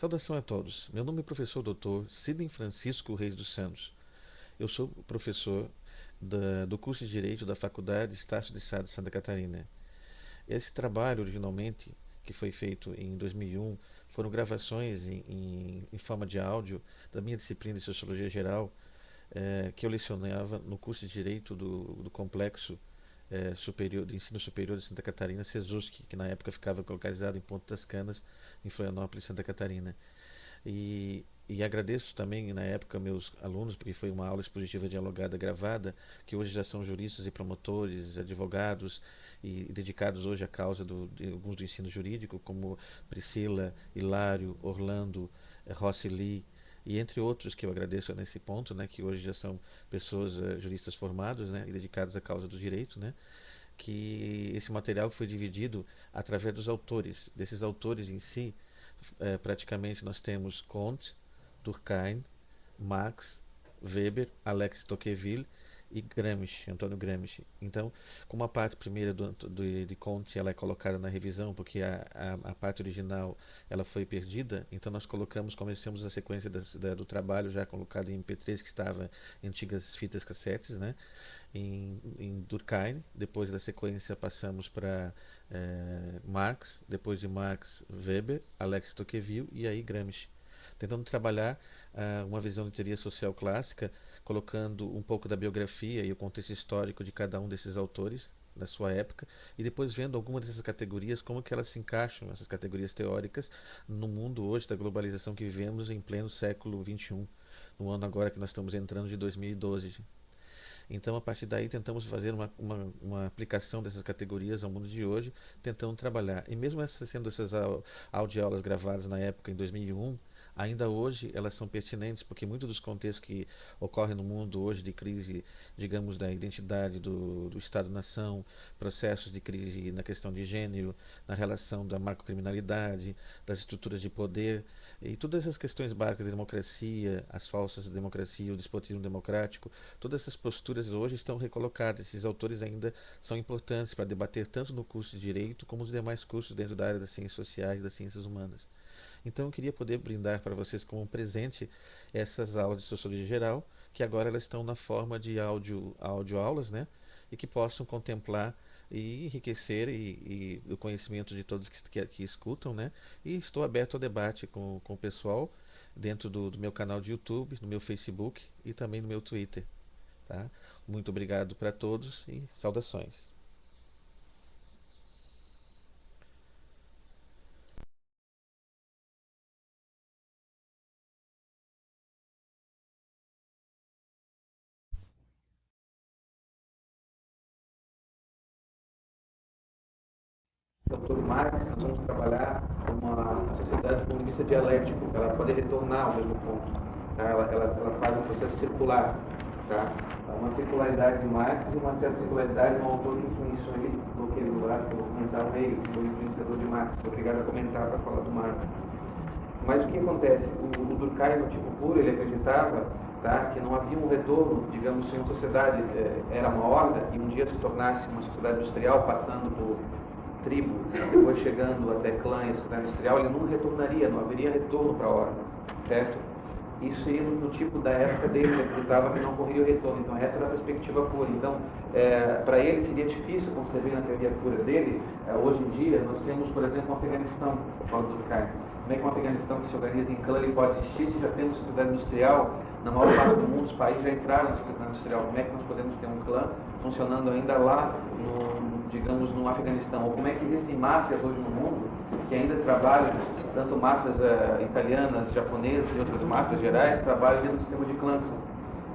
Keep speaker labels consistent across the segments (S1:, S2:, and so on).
S1: Saudação a todos. Meu nome é professor Dr. Sidney Francisco Reis dos Santos. Eu sou professor do curso de Direito da Faculdade Estácio de Sá de Santa Catarina. Esse trabalho, originalmente, que foi feito em 2001, foram gravações em forma de áudio da minha disciplina de Sociologia Geral, que eu lecionava no curso de Direito do Complexo Superior, de Ensino Superior de Santa Catarina, SESUSC, que na época ficava localizado em Ponta das Canas, em Florianópolis, Santa Catarina. E agradeço também, na época, meus alunos, porque foi uma aula expositiva dialogada gravada, que hoje já são juristas e promotores, advogados, e dedicados hoje à causa de alguns do ensino jurídico, como Priscila, Hilário, Orlando, Rossi Lee, e entre outros que eu agradeço nesse ponto, né, que hoje já são pessoas juristas formados, né, e dedicados à causa do direito, né, que esse material foi dividido através dos autores. Desses autores em si, praticamente nós temos Comte, Durkheim, Marx, Weber, Alex Tocqueville e Gramsci, Antônio Gramsci. Então, como a parte primeira de Comte ela é colocada na revisão, porque a parte original ela foi perdida, então nós começamos a sequência do trabalho já colocado em MP3, que estava em antigas fitas cassetes, né? Em Durkheim, depois da sequência passamos para Marx, depois de Marx, Weber, Alex Tocqueville e aí Gramsci, tentando trabalhar uma visão de teoria social clássica, colocando um pouco da biografia e o contexto histórico de cada um desses autores da sua época, e depois vendo algumas dessas categorias, como que elas se encaixam, essas categorias teóricas, no mundo hoje da globalização que vivemos em pleno século XXI, no ano agora que nós estamos entrando de 2012. Então, a partir daí, tentamos fazer uma aplicação dessas categorias ao mundo de hoje, tentando trabalhar. E mesmo sendo essas audioaulas gravadas na época, em 2001, ainda hoje elas são pertinentes, porque muitos dos contextos que ocorrem no mundo hoje de crise, digamos, da identidade do Estado-nação, processos de crise na questão de gênero, na relação da macrocriminalidade, das estruturas de poder, e todas essas questões básicas da democracia, as falsas democracias, o despotismo democrático, todas essas posturas hoje estão recolocadas. Esses autores ainda são importantes para debater tanto no curso de Direito como nos demais cursos dentro da área das ciências sociais e das ciências humanas. Então eu queria poder brindar para vocês como um presente essas aulas de Sociologia Geral, que agora elas estão na forma de audioaulas, né? E que possam contemplar e enriquecer o conhecimento de todos que escutam, né? E estou aberto ao debate com o pessoal dentro do meu canal de YouTube, no meu Facebook e também no meu Twitter. Tá? Muito obrigado para todos e saudações.
S2: Dr. Marx, nós vamos trabalhar uma sociedade do ponto de vista dialético, para ela poder retornar ao mesmo ponto. Tá? Ela faz um processo circular. Tá? Uma circularidade de Marx e uma certa circularidade de um autor que influenciou ele, que eu acho que eu vou comentar o meio, que foi o influenciador de Marx. Sou obrigado a comentar para falar do Marx. Mas o que acontece? O Durkheim, no tipo puro, ele acreditava, tá, que não havia um retorno, digamos, se uma sociedade era uma horda e um dia se tornasse uma sociedade industrial, passando por tribo, depois chegando até clã e a sociedade industrial, ele não retornaria, não haveria retorno para a horda, certo? Isso seria no tipo da época dele, ele acreditava que não ocorreria o retorno. Então essa era a perspectiva pura. Então, para ele seria difícil conceber na teoria pura dele. Hoje em dia, nós temos, por exemplo, um Afeganistão, fora do Durkheim. Como é que um Afeganistão que se organiza em clã ele pode existir se já temos sociedade industrial? Na maior parte do mundo, os países já entraram na sociedade industrial. Como é que nós podemos ter um clã funcionando ainda lá, digamos, no Afeganistão? Ou como é que existem máfias hoje no mundo que ainda trabalham, tanto máfias italianas, japonesas e outras máfias gerais, trabalham dentro do sistema de clãs?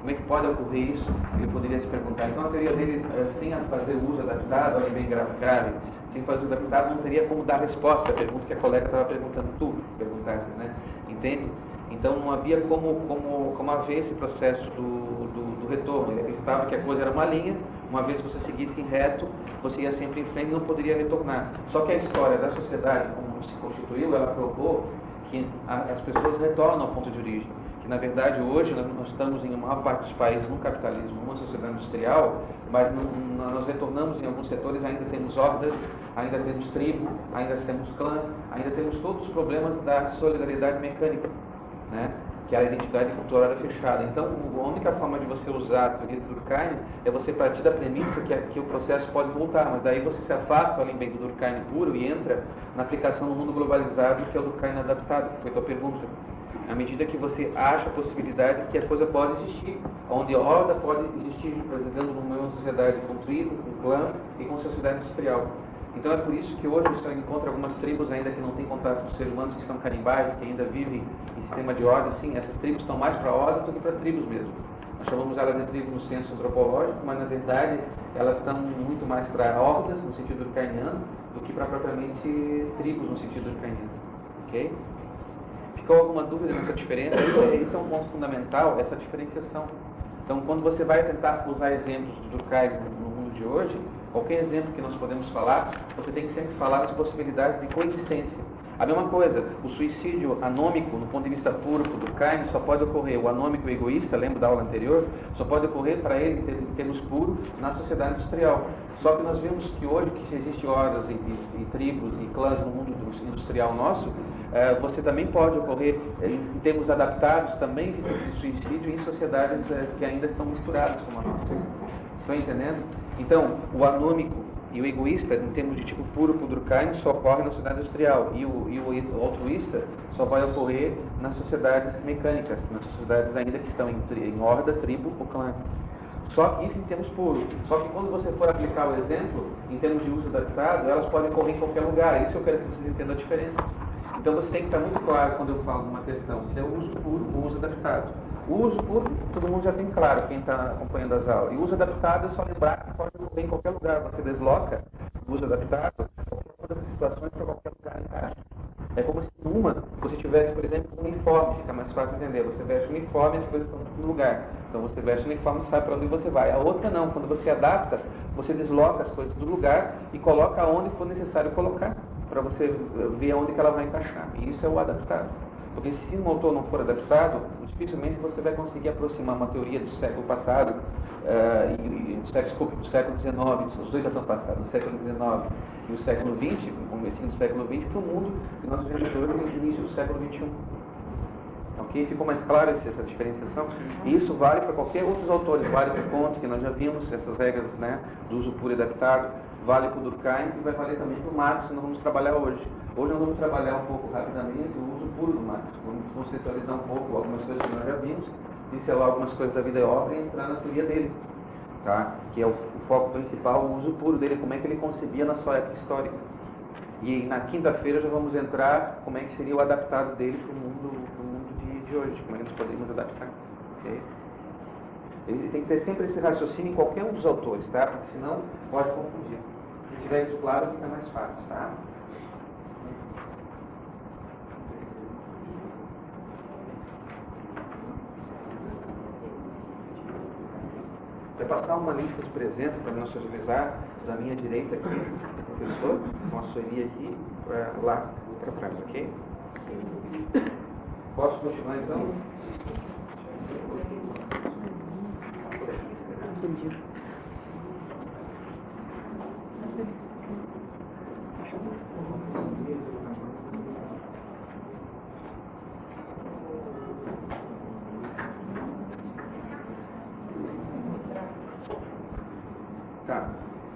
S2: Como é que pode ocorrer isso? Ele poderia se perguntar. Então a teoria dele, sem fazer uso adaptado, olha bem grave, sem fazer uso adaptado, não teria como dar resposta à pergunta que a colega estava perguntando, tu perguntaste, né? Entende? Então não havia como haver esse processo do retorno. Ele acreditava que a coisa era uma linha, uma vez que você seguisse em reto, você ia sempre em frente e não poderia retornar. Só que a história da sociedade, como se constituiu, ela provou que as pessoas retornam ao ponto de origem, que Na verdade, hoje nós estamos em maior parte dos países no capitalismo, numa sociedade industrial, mas nós retornamos em alguns setores, ainda temos hordas, ainda temos tribo, ainda temos clã, ainda temos todos os problemas da solidariedade mecânica, né? Que é a identidade cultural fechada. Então, a única forma de você usar a teoria do Durkheim é você partir da premissa que o processo pode voltar, mas daí você se afasta do Durkheim puro e entra na aplicação no mundo globalizado, que é o Durkheim adaptado, que foi a tua pergunta. À medida que você acha a possibilidade que a coisa pode existir, onde a horda pode existir, por exemplo, numa sociedade com tribo, com clã e com sociedade industrial. Então é por isso que hoje você encontra algumas tribos ainda que não têm contato com os seres humanos, que são canibais, que ainda vivem em sistema de ordem. Sim, essas tribos estão mais para ordem do que para tribos mesmo. Nós chamamos elas de tribos no senso antropológico, mas na verdade elas estão muito mais para hordas, no sentido durkheimiano, do que para propriamente tribos, no sentido durkheimiano. Ok? Ficou alguma dúvida nessa diferença? Esse é um ponto fundamental, essa diferenciação. Então, quando você vai tentar usar exemplos do Durkheim no mundo de hoje, qualquer exemplo que nós podemos falar, você tem que sempre falar das possibilidades de coexistência. A mesma coisa, o suicídio anômico, no ponto de vista puro do Durkheim, só pode ocorrer, o anômico egoísta, lembra da aula anterior, só pode ocorrer para ele, em termos puros, na sociedade industrial. Só que nós vimos que hoje, que existe hordas e tribos e clãs no mundo industrial nosso, você também pode ocorrer, em termos adaptados, também de suicídio em sociedades que ainda estão misturadas como a nossa. Estão entendendo? Então, o anômico e o egoísta, em termos de tipo puro para o Durkheim, só ocorre na sociedade industrial. E o altruísta só vai ocorrer nas sociedades mecânicas, nas sociedades ainda que estão em horda, tribo ou clã. Só que isso em termos puros. Só que quando você for aplicar o exemplo, em termos de uso adaptado, elas podem ocorrer em qualquer lugar. Isso eu quero que vocês entendam a diferença. Então você tem que estar muito claro quando eu falo de uma questão, se é o uso puro ou uso adaptado. O uso puro, todo mundo já tem claro, quem está acompanhando as aulas. E o uso adaptado é só lembrar que pode ocorrer em qualquer lugar. Você desloca o uso adaptado, qualquer uma dessas situações para qualquer lugar encaixa. É como se numa você tivesse, por exemplo, um uniforme, fica mais fácil entender. Você veste o uniforme e as coisas estão no lugar. Então você veste o uniforme e sabe para onde você vai. A outra não, quando você adapta, você desloca as coisas do lugar e coloca onde for necessário colocar, para você ver onde que ela vai encaixar. E isso é o adaptado. Porque se um autor não for adaptado, dificilmente você vai conseguir aproximar uma teoria do século passado e do século XIX, os dois já são passados, o século XIX e o século XX, o comecinho do século XX, para o mundo que nós vivemos hoje no início do século XXI. Ok? Ficou mais claro essa diferenciação? E isso vale para qualquer outros autores, vale para o Comte, que nós já vimos, essas regras, né, do uso puro e adaptado, vale para o Durkheim e vai valer também para o Marx, que nós vamos trabalhar hoje. Hoje nós vamos trabalhar um pouco rapidamente o uso puro do Marx. Vamos conceitualizar um pouco algumas coisas que nós já vimos, pincelar algumas coisas da vida e obra e entrar na teoria dele, tá? Que é o foco principal, o uso puro dele, como é que ele concebia na sua época histórica. E na quinta-feira já vamos entrar como é que seria o adaptado dele para o mundo de hoje, como é que nós poderíamos adaptar. Okay? Ele tem que ter sempre esse raciocínio em qualquer um dos autores, tá? Porque senão pode confundir. Se tiver isso claro, fica mais fácil, tá? Vai passar uma lista de presença para nós agilizar da minha direita aqui, o professor, com a Sueli aqui, para lá, para trás, ok? Posso continuar então? Entendi. Tá.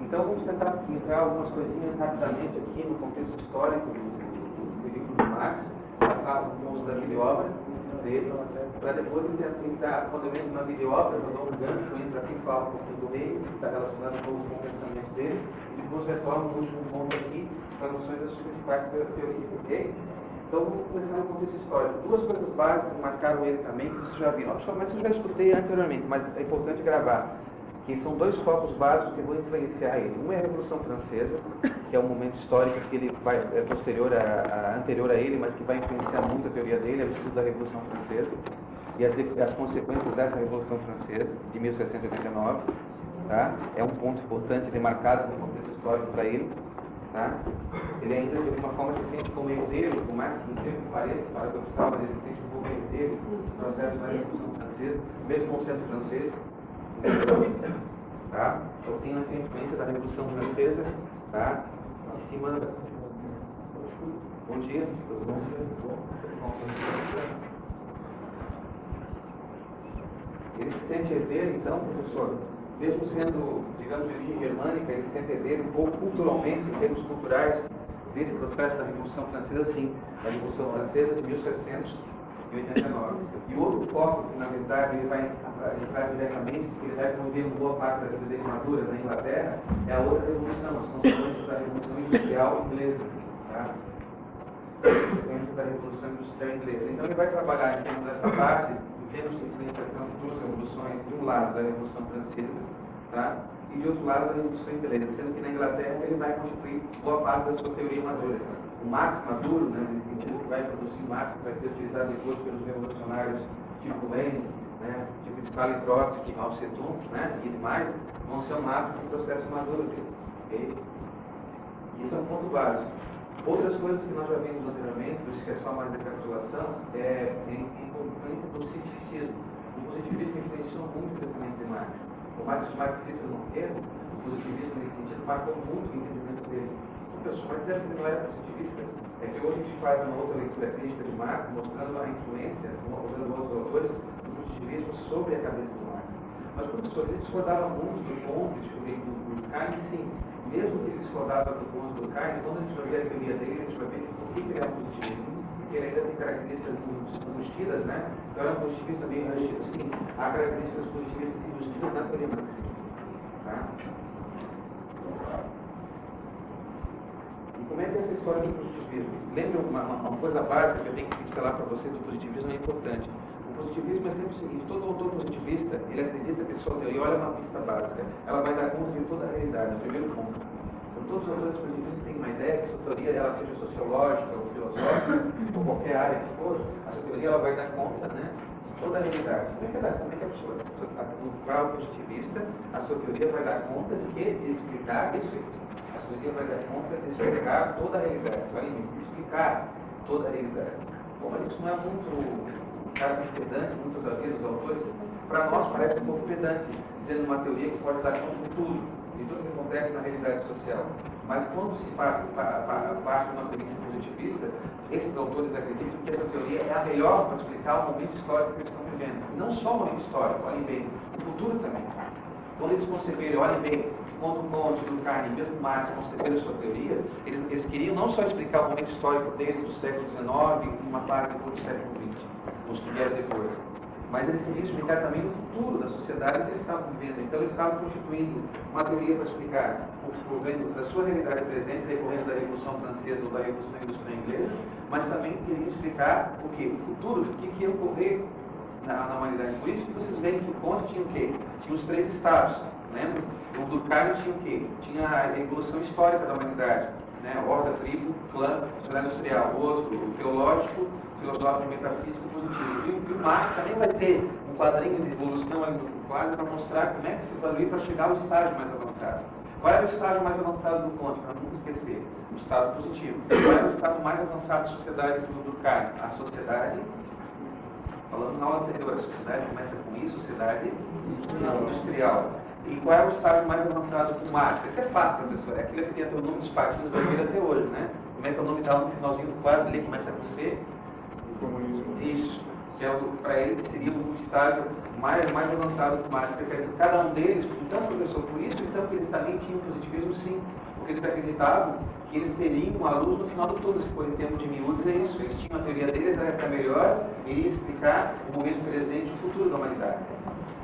S2: Então vamos tentar entrar algumas coisinhas rapidamente aqui no contexto histórico do livro do Marx, passar o uso da vida e obra dele, para depois tentar, quando eu entro na vida e obra, eu dou um gancho, entro aqui e falo um pouquinho do meio, que está relacionado um pouco com o pensamento dele, e depois retorno no último ponto aqui, para noções das principais da teoria, ok? Então vamos começar no contexto histórico. Duas coisas básicas que marcaram ele também, que vocês já viram, principalmente eu já escutei anteriormente, mas é importante gravar, que são dois focos básicos que vão influenciar ele. Um é a Revolução Francesa, que é um momento histórico que ele é posterior anterior a ele, mas que vai influenciar muito a teoria dele, é o estudo da Revolução Francesa e as consequências dessa Revolução Francesa, de 1789. Tá? É um ponto importante, ele marcado no contexto histórico para ele. tá? Ele ainda de alguma forma se sente como herdeiro, por mais que não tempo pareça, para que eu mas ele se sente um pouco herdeiro do processo da Revolução Francesa, mesmo não sendo francês, tá? Eu tenho essa influência da Revolução Francesa, tá? Acima da... Bom dia. Ele se sente herdeiro, então, professor, mesmo sendo, digamos, de origem germânica, ele se sente herdeiro um pouco culturalmente, em termos culturais, desse processo da Revolução Francesa, sim, da Revolução Francesa de 1789. E outro foco, que na verdade ele vai entrar diretamente, porque ele vai conviver boa parte da vida dele madura na Inglaterra, é a outra revolução, as consequências da Revolução Industrial Inglesa. Tá? Consequências da Revolução Industrial Inglesa. Então ele vai trabalhar em termos dessa parte, em termos de influenciação de duas revoluções, de um lado da Revolução Francesa, tá? E de outro lado da Revolução Inglesa, sendo que na Inglaterra ele vai constituir boa parte da sua teoria madura. O Marx maduro, né, nesse sentido que vai produzir Marx, que vai ser utilizado depois pelos revolucionários tipo Lenin, né, tipo Stalin, Trotsky, Mao Tse-tung, né, e demais, vão ser o Marx no processo maduro dele. Okay? Isso é um ponto básico. Outras coisas que nós já vimos anteriormente, por isso que é só mais recapitulação, é em influência do cientificismo. O positivismo influenciou muito o pensamento de Marx. Por mais que os marxistas não queiram, o positivismo nesse sentido marcou muito o entendimento dele. Professor, mas dizendo que não era positivista, é que hoje a gente faz uma outra leitura crítica de Marx, mostrando a influência, mostrando outros autores, do positivismo sobre a cabeça do Marx. Mas, professor, ele discordava muito do ponto do Durkheim, sim. Mesmo que ele discordava do ponto do Durkheim, quando a gente vai ver a teoria dele, a gente vai ver por que ele é um positivismo, porque ele ainda tem características rustidas, né? Então, é um positivista bem rustido, sim. Há características positivistas e rustidas na teoria marxista. Tá? Como é que é essa história do positivismo? Lembra uma coisa básica que eu tenho que pincelar para você do positivismo é importante. O positivismo é sempre o seguinte: todo autor positivista, ele acredita que a sua teoria, olha uma pista básica, ela vai dar conta de toda a realidade, o primeiro ponto. Então, todos os autores positivistas têm uma ideia que a sua teoria, ela seja sociológica ou filosófica, ou qualquer área que for, a sua teoria ela vai dar conta, né, de toda a realidade. Como é que a pessoa, para o positivista, a sua teoria vai dar conta de quê? De explicar isso. A teoria vai dar conta de explicar toda a realidade, vai explicar toda a realidade. Bom, mas isso não é muito pedante, muitas das vezes os autores, para nós parece um pouco pedante, dizendo uma teoria que pode dar conta de tudo, de tudo que acontece na realidade social. Mas quando se parte de uma teoria positivista, esses autores acreditam que essa teoria é a melhor para explicar o momento histórico que eles estão vivendo. E não só o momento histórico, olhem bem, o futuro também. Quando eles conceberam, olhem bem, quando o Conte, Durkheim, mesmo Marx conceberam a sua teoria, eles queriam não só explicar o momento histórico deles do século XIX e uma parte do século XX, os que vieram depois, mas eles queriam explicar também o futuro da sociedade que eles estavam vivendo. Então eles estavam constituindo uma teoria para explicar o governo da sua realidade presente, decorrendo da Revolução Francesa ou da Revolução Industrial Inglesa, mas também queriam explicar o quê? O futuro, o que ia ocorrer na humanidade. Por isso que vocês veem que o Conte tinha o quê? Tinha os 3 estados, lembra? O Durkheim tinha o quê? Tinha a evolução histórica da humanidade, né? Horda, tribo, clã, sociedade industrial. O outro, o teológico, filosófico, metafísico, positivo. E o Marx também vai ter um quadrinho de evolução ali no quadro para mostrar como é que se evolui para chegar ao estágio mais avançado. Qual é o estágio mais avançado do Conte? Para nunca esquecer. O estado positivo. Qual é o estado mais avançado da sociedade do Durkheim? A sociedade, falando na aula anterior, a sociedade começa com isso, sociedade industrial. E qual é o estágio mais avançado do Marx? Isso é fácil, professor. É aquele que tem o nome dos partidos da vida até hoje, né? Como é que é o nome dela no finalzinho do quadro? Ali começa com C. Isso. Que é para ele seria o estágio mais avançado do Marx. Quer dizer, cada um deles, então, professor, por isso então que eles também tinham positivismo, sim. Porque eles acreditavam que eles teriam a luz no final do túnel. Se for em termos de miúdos, é isso. Eles tinham a teoria deles, era para melhor, iria explicar o momento presente e o futuro da humanidade.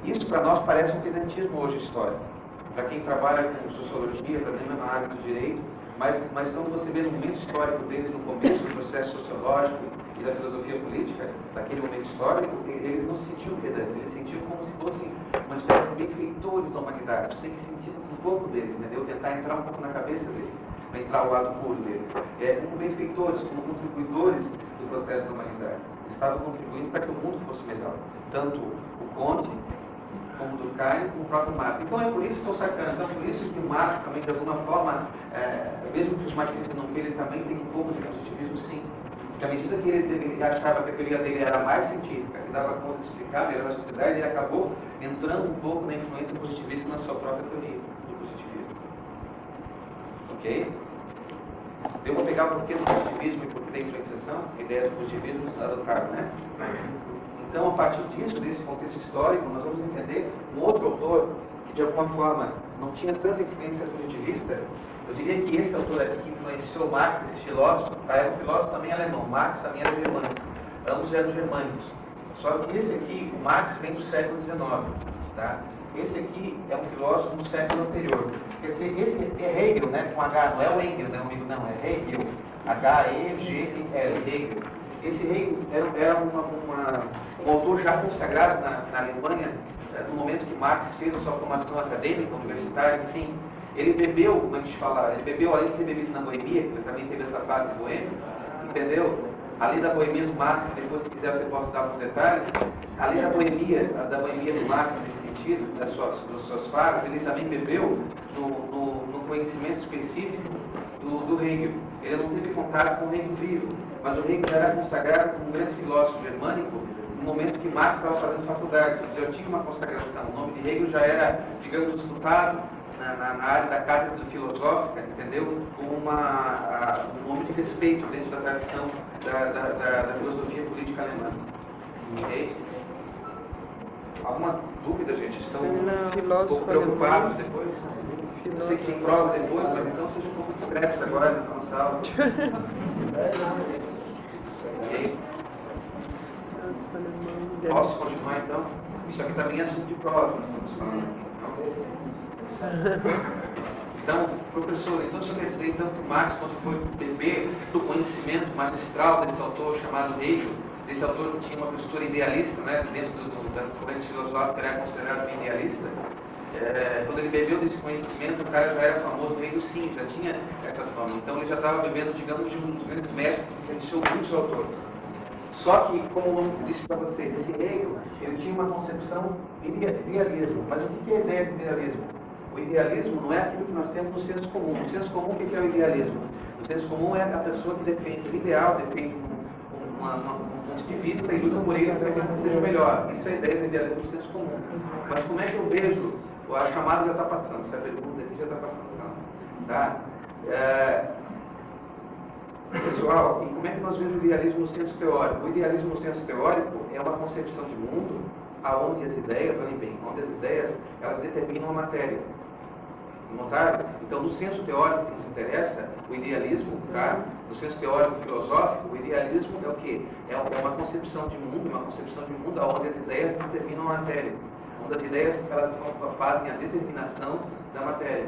S2: Isso para nós parece um pedantismo hoje histórico. Para quem trabalha com sociologia, para quem na área do direito, mas quando você vê no momento histórico deles, no começo do processo sociológico e da filosofia política, daquele momento histórico, eles não se sentiam pedantes, eles se sentiam como se fossem uma espécie de benfeitores da humanidade, sem sentir no corpo deles, entendeu? Tentar entrar um pouco na cabeça deles, para entrar ao lado puro deles. Como benfeitores, como contribuidores do processo da humanidade. Eles estavam contribuindo para que o mundo fosse melhor. Tanto o Conte, como o Durkheim, como o próprio Marx. Então é por isso que estou sacando. Então por isso que o Marx também, de alguma forma, mesmo que os marxistas não queiram, ele também tem um pouco de positivismo, sim. Porque à medida que ele achava que a teoria dele era mais científica, que dava conta de explicar melhor a sociedade, ele acabou entrando um pouco na influência positivista na sua própria teoria do positivismo. Ok? Eu vou pegar o porquê do positivismo e porquê da influenciação, a ideia do positivismo adotada, né? Então, a partir disso, desse contexto histórico, nós vamos entender um outro autor que, de alguma forma, não tinha tanta influência positivista. Eu diria que esse autor aqui que influenciou Marx, esse filósofo, era um filósofo também alemão. Marx também era germânico. Ambos eram germânicos. Só que esse aqui, o Marx, vem do século XIX. Tá? Esse aqui é um filósofo do século anterior. Quer dizer, esse é Hegel, né, com H, não é o Engel, né, amigo, não, é Hegel. H-E-G-E-L, Hegel. Esse Hegel era um autor já consagrado na Alemanha, no momento que Marx fez a sua formação acadêmica, universitária, sim. Ele bebeu, como a gente fala, ele bebeu além de ter bebido na Boemia, que também teve essa fase de Boêmia, entendeu? Ali da Boemia do Marx, depois se quiser eu posso dar alguns detalhes, ali da Boemia do Marx, nesse sentido, das suas fases, ele também bebeu no conhecimento específico do Hegel. Ele não teve contato com o Hegel vivo, mas o Hegel era consagrado como um grande filósofo germânico no momento que Marx estava fazendo faculdade. Já tinha uma consagração, o nome de Hegel já era, digamos, disputado na área da cátedra filosófica, entendeu? Com um nome de respeito dentro da tradição da filosofia política alemã. Ok? Alguma dúvida, gente? Estão um pouco preocupados depois? Eu sei que tem prova depois, mas então sejam um pouco discretos agora na sala. Ok? Posso continuar então? Isso aqui também é assunto de prova, nós estamos falando. Então, professor, então isso quer dizer então, que Marx, quando foi beber do conhecimento magistral desse autor chamado Hegel, desse autor que tinha uma postura idealista, né, dentro das correntes filosóficas, era considerado idealista, quando ele bebeu desse conhecimento, o cara já era famoso, o Hegel sim, já tinha essa fama. Então ele já estava bebendo, digamos, de um dos grandes mestres que influenciou muitos autores. Só que, como eu disse para vocês, esse Hegel, ele tinha uma concepção de idealismo. Mas o que é a ideia de idealismo? O idealismo não é aquilo que nós temos no senso comum. No senso comum, o que é o idealismo? O senso comum é a pessoa que defende o ideal, defende um ponto de vista e luta por ele para que ele seja melhor. Isso é a ideia do idealismo no senso comum. Mas como é que eu vejo? A chamada já está passando, essa pergunta aqui já está passando. Tá? Pessoal, e como é que nós vemos o idealismo no senso teórico? O idealismo no senso teórico é uma concepção de mundo aonde as ideias, olhem bem, onde as ideias, elas determinam a matéria. Notaram? Então, no senso teórico que nos interessa, o idealismo, tá? No senso teórico filosófico, o idealismo é o quê? É uma concepção de mundo, onde as ideias determinam a matéria. Onde as ideias, elas fazem a determinação da matéria.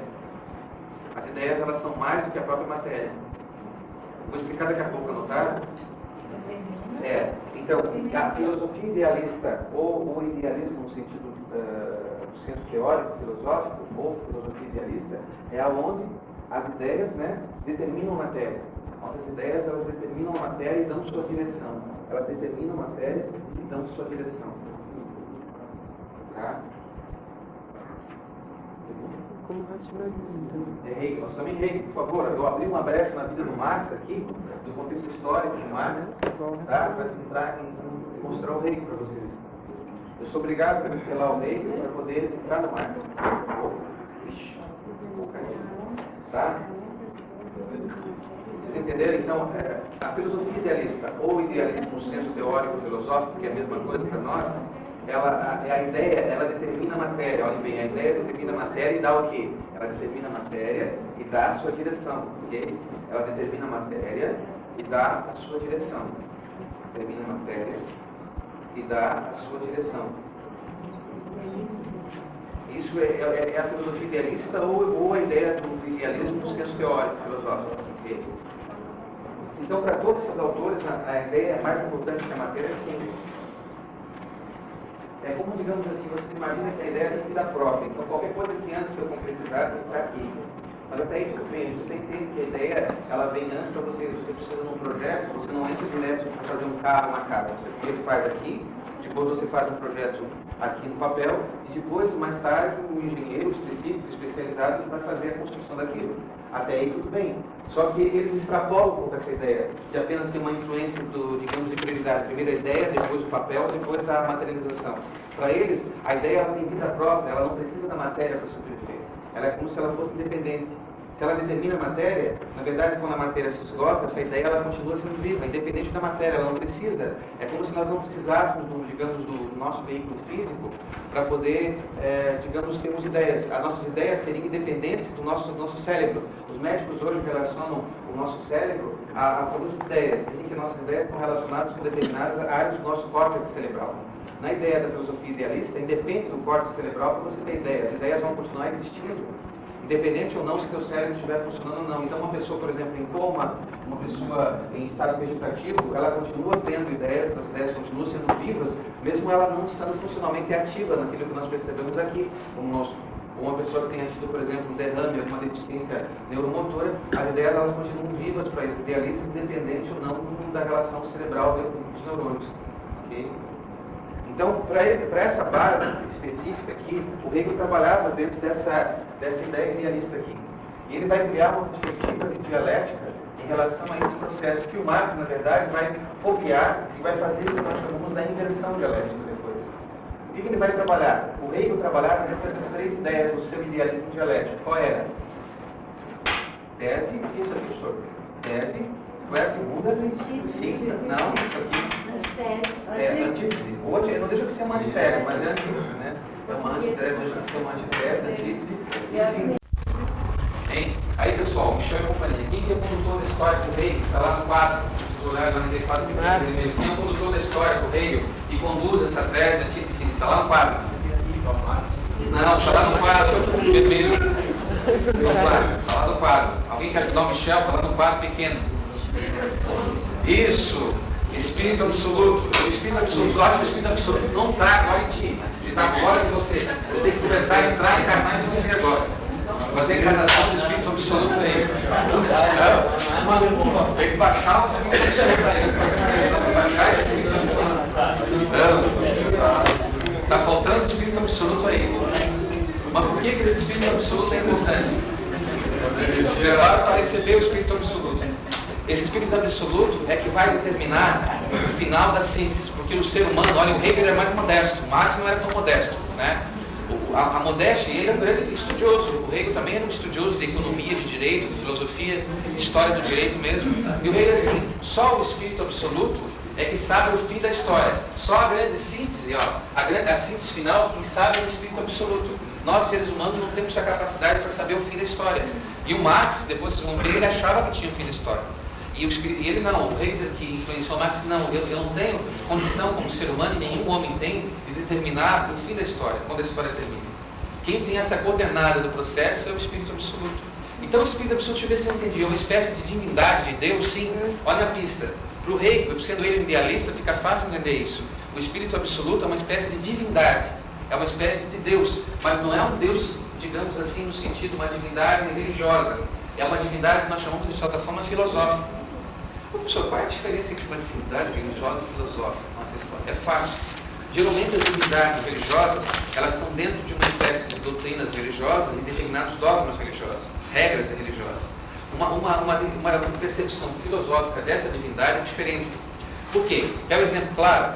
S2: As ideias, elas são mais do que a própria matéria. Vou explicar daqui a pouco, anotaram? Então, a filosofia idealista, ou o idealismo no sentido do senso teórico, filosófico, ou filosofia idealista, é onde as ideias, né, determinam a matéria. Onde as ideias, elas determinam a matéria e dão sua direção. Elas determinam a matéria e dão sua direção. Tá?
S3: Como racionalismo.
S2: Hegel, nós também Hegel, por favor. Eu abri uma brecha na vida do Marx aqui, do contexto histórico de Marx, tá? Para entrar e mostrar o Hegel para vocês. Eu sou obrigado a revelar o Hegel para poder entrar no Marx. Tá? Vocês entenderam? Então, a filosofia idealista, ou idealismo no senso teórico filosófico, que é a mesma coisa para nós, a ideia, ela determina a matéria. Olhem bem, a ideia determina a matéria e dá o quê? Ela determina a matéria e dá a sua direção, ok? Ela determina a matéria e dá a sua direção. Determina a matéria e dá a sua direção. Isso é a filosofia idealista ou a ideia do idealismo no senso teórico, filosófico, ok? Então, para todos esses autores, a ideia mais importante que a matéria é simples. É como, digamos assim, você imagina que a ideia tem que dar própria. Então, qualquer coisa que antes de ser concretizada tem que estar aqui. Mas até aí tudo bem, você entende que a ideia, ela vem antes para você precisa de um projeto, você não entra direto para fazer um carro, uma casa. Você primeiro faz aqui, de Depois você faz um projeto aqui no papel e depois, mais tarde, um engenheiro específico, especializado, vai fazer a construção daquilo. Até aí tudo bem. Só que eles extrapolam um pouco essa ideia de apenas ter uma influência digamos, de prioridade. Primeiro a ideia, depois o papel, depois a materialização. Para eles, a ideia ela tem vida própria, ela não precisa da matéria para sobreviver. Ela é como se ela fosse independente. Se ela determina a matéria, na verdade, quando a matéria se esgota, essa ideia ela continua sendo viva, independente da matéria, ela não precisa. É como se nós não precisássemos, do nosso veículo físico para poder, digamos, termos ideias. As nossas ideias seriam independentes do nosso cérebro. Os médicos hoje relacionam o nosso cérebro a produtos de ideias. Dizem que nossas ideias estão relacionadas com determinadas áreas do nosso córtex cerebral. Na ideia da filosofia idealista, independe do córtex cerebral para você ter ideias. As ideias vão continuar existindo, independente ou não se seu cérebro estiver funcionando ou não. Então, uma pessoa, por exemplo, em coma, uma pessoa em estado vegetativo, ela continua tendo ideias, as ideias continuam sendo vivas, mesmo ela não estando funcionalmente ativa naquilo que nós percebemos aqui. Como uma pessoa que tenha tido, por exemplo, um derrame, alguma deficiência neuromotora, as ideias elas continuam vivas para esse idealista, independente ou não da relação cerebral dos neurônios. Okay? Então, para essa base específica aqui, o Hegel trabalhava dentro dessa ideia idealista aqui. E ele vai criar uma perspectiva de dialética em relação a esse processo, que o Marx, na verdade, vai copiar e vai fazer o que nós chamamos da inversão dialética depois. O que ele vai trabalhar? O Hegel trabalhava dentro dessas três ideias do seu idealismo dialético. Qual era? Tese, isso aqui, professor. Tese, qual é a segunda? Sim, não, isso aqui. Antítese. Hoje não deixa de ser uma antitese, mas é antítese, né? É uma antitese, deixa de ser uma antitese, antítese e síntese. Aí, pessoal, Michel e companhia. Quem que é o condutor da história do Hegel? Está lá no quadro. Vocês olharem lá no quadro. Quem é o condutor da história do Hegel e conduz essa tese, antítese e síntese? Está lá no quadro. Não, está lá no quadro. Vermelho. Está lá no quadro. Alguém quer ajudar o Michel? Está lá no quadro pequeno. Isso. Espírito absoluto. O espírito absoluto, eu acho que o espírito absoluto não está agora em ti. Ele está fora de você. Ele tem que começar a entrar e encarnar em você agora. Fazer a encarnação do espírito absoluto aí. Tem que baixar o espírito absoluto aí. Baixar esse espírito absoluto. Está faltando o espírito absoluto aí. Mas por que esse espírito absoluto é importante? Prepara para receber o espírito absoluto. Esse espírito absoluto é que vai determinar o final da síntese, porque o ser humano, olha, o Hegel era mais modesto, o Marx não era tão modesto, né? A modéstia, ele é um grande estudioso, o Hegel também era um estudioso de economia, de direito, de filosofia, de história do direito mesmo, e o Hegel é assim, só o espírito absoluto é que sabe o fim da história, só a grande síntese, a síntese final, quem sabe é o espírito absoluto. Nós, seres humanos, não temos essa capacidade para saber o fim da história. E o Marx, depois vocês vão ver, ele achava que tinha o fim da história. E ele não, o Hegel que influenciou Marx, não, eu não tenho condição como ser humano, e nenhum homem tem, de determinar o fim da história, quando a história termina. Quem tem essa coordenada do processo é o Espírito Absoluto. Então o Espírito Absoluto, deixa eu ver se eu entendi, é uma espécie de divindade de Deus, sim, olha a pista. Para o Hegel, sendo ele um idealista, fica fácil entender isso. O Espírito Absoluto é uma espécie de divindade, é uma espécie de Deus, mas não é um Deus, digamos assim, no sentido de uma divindade religiosa, é uma divindade que nós chamamos de certa forma filosófica. Professor, qual é a diferença entre uma divindade religiosa e filosófica? É fácil. Geralmente as divindades religiosas, elas estão dentro de uma espécie de doutrinas religiosas e determinados dogmas religiosos, regras religiosas. Uma percepção filosófica dessa divindade é diferente. Por quê? É um exemplo claro.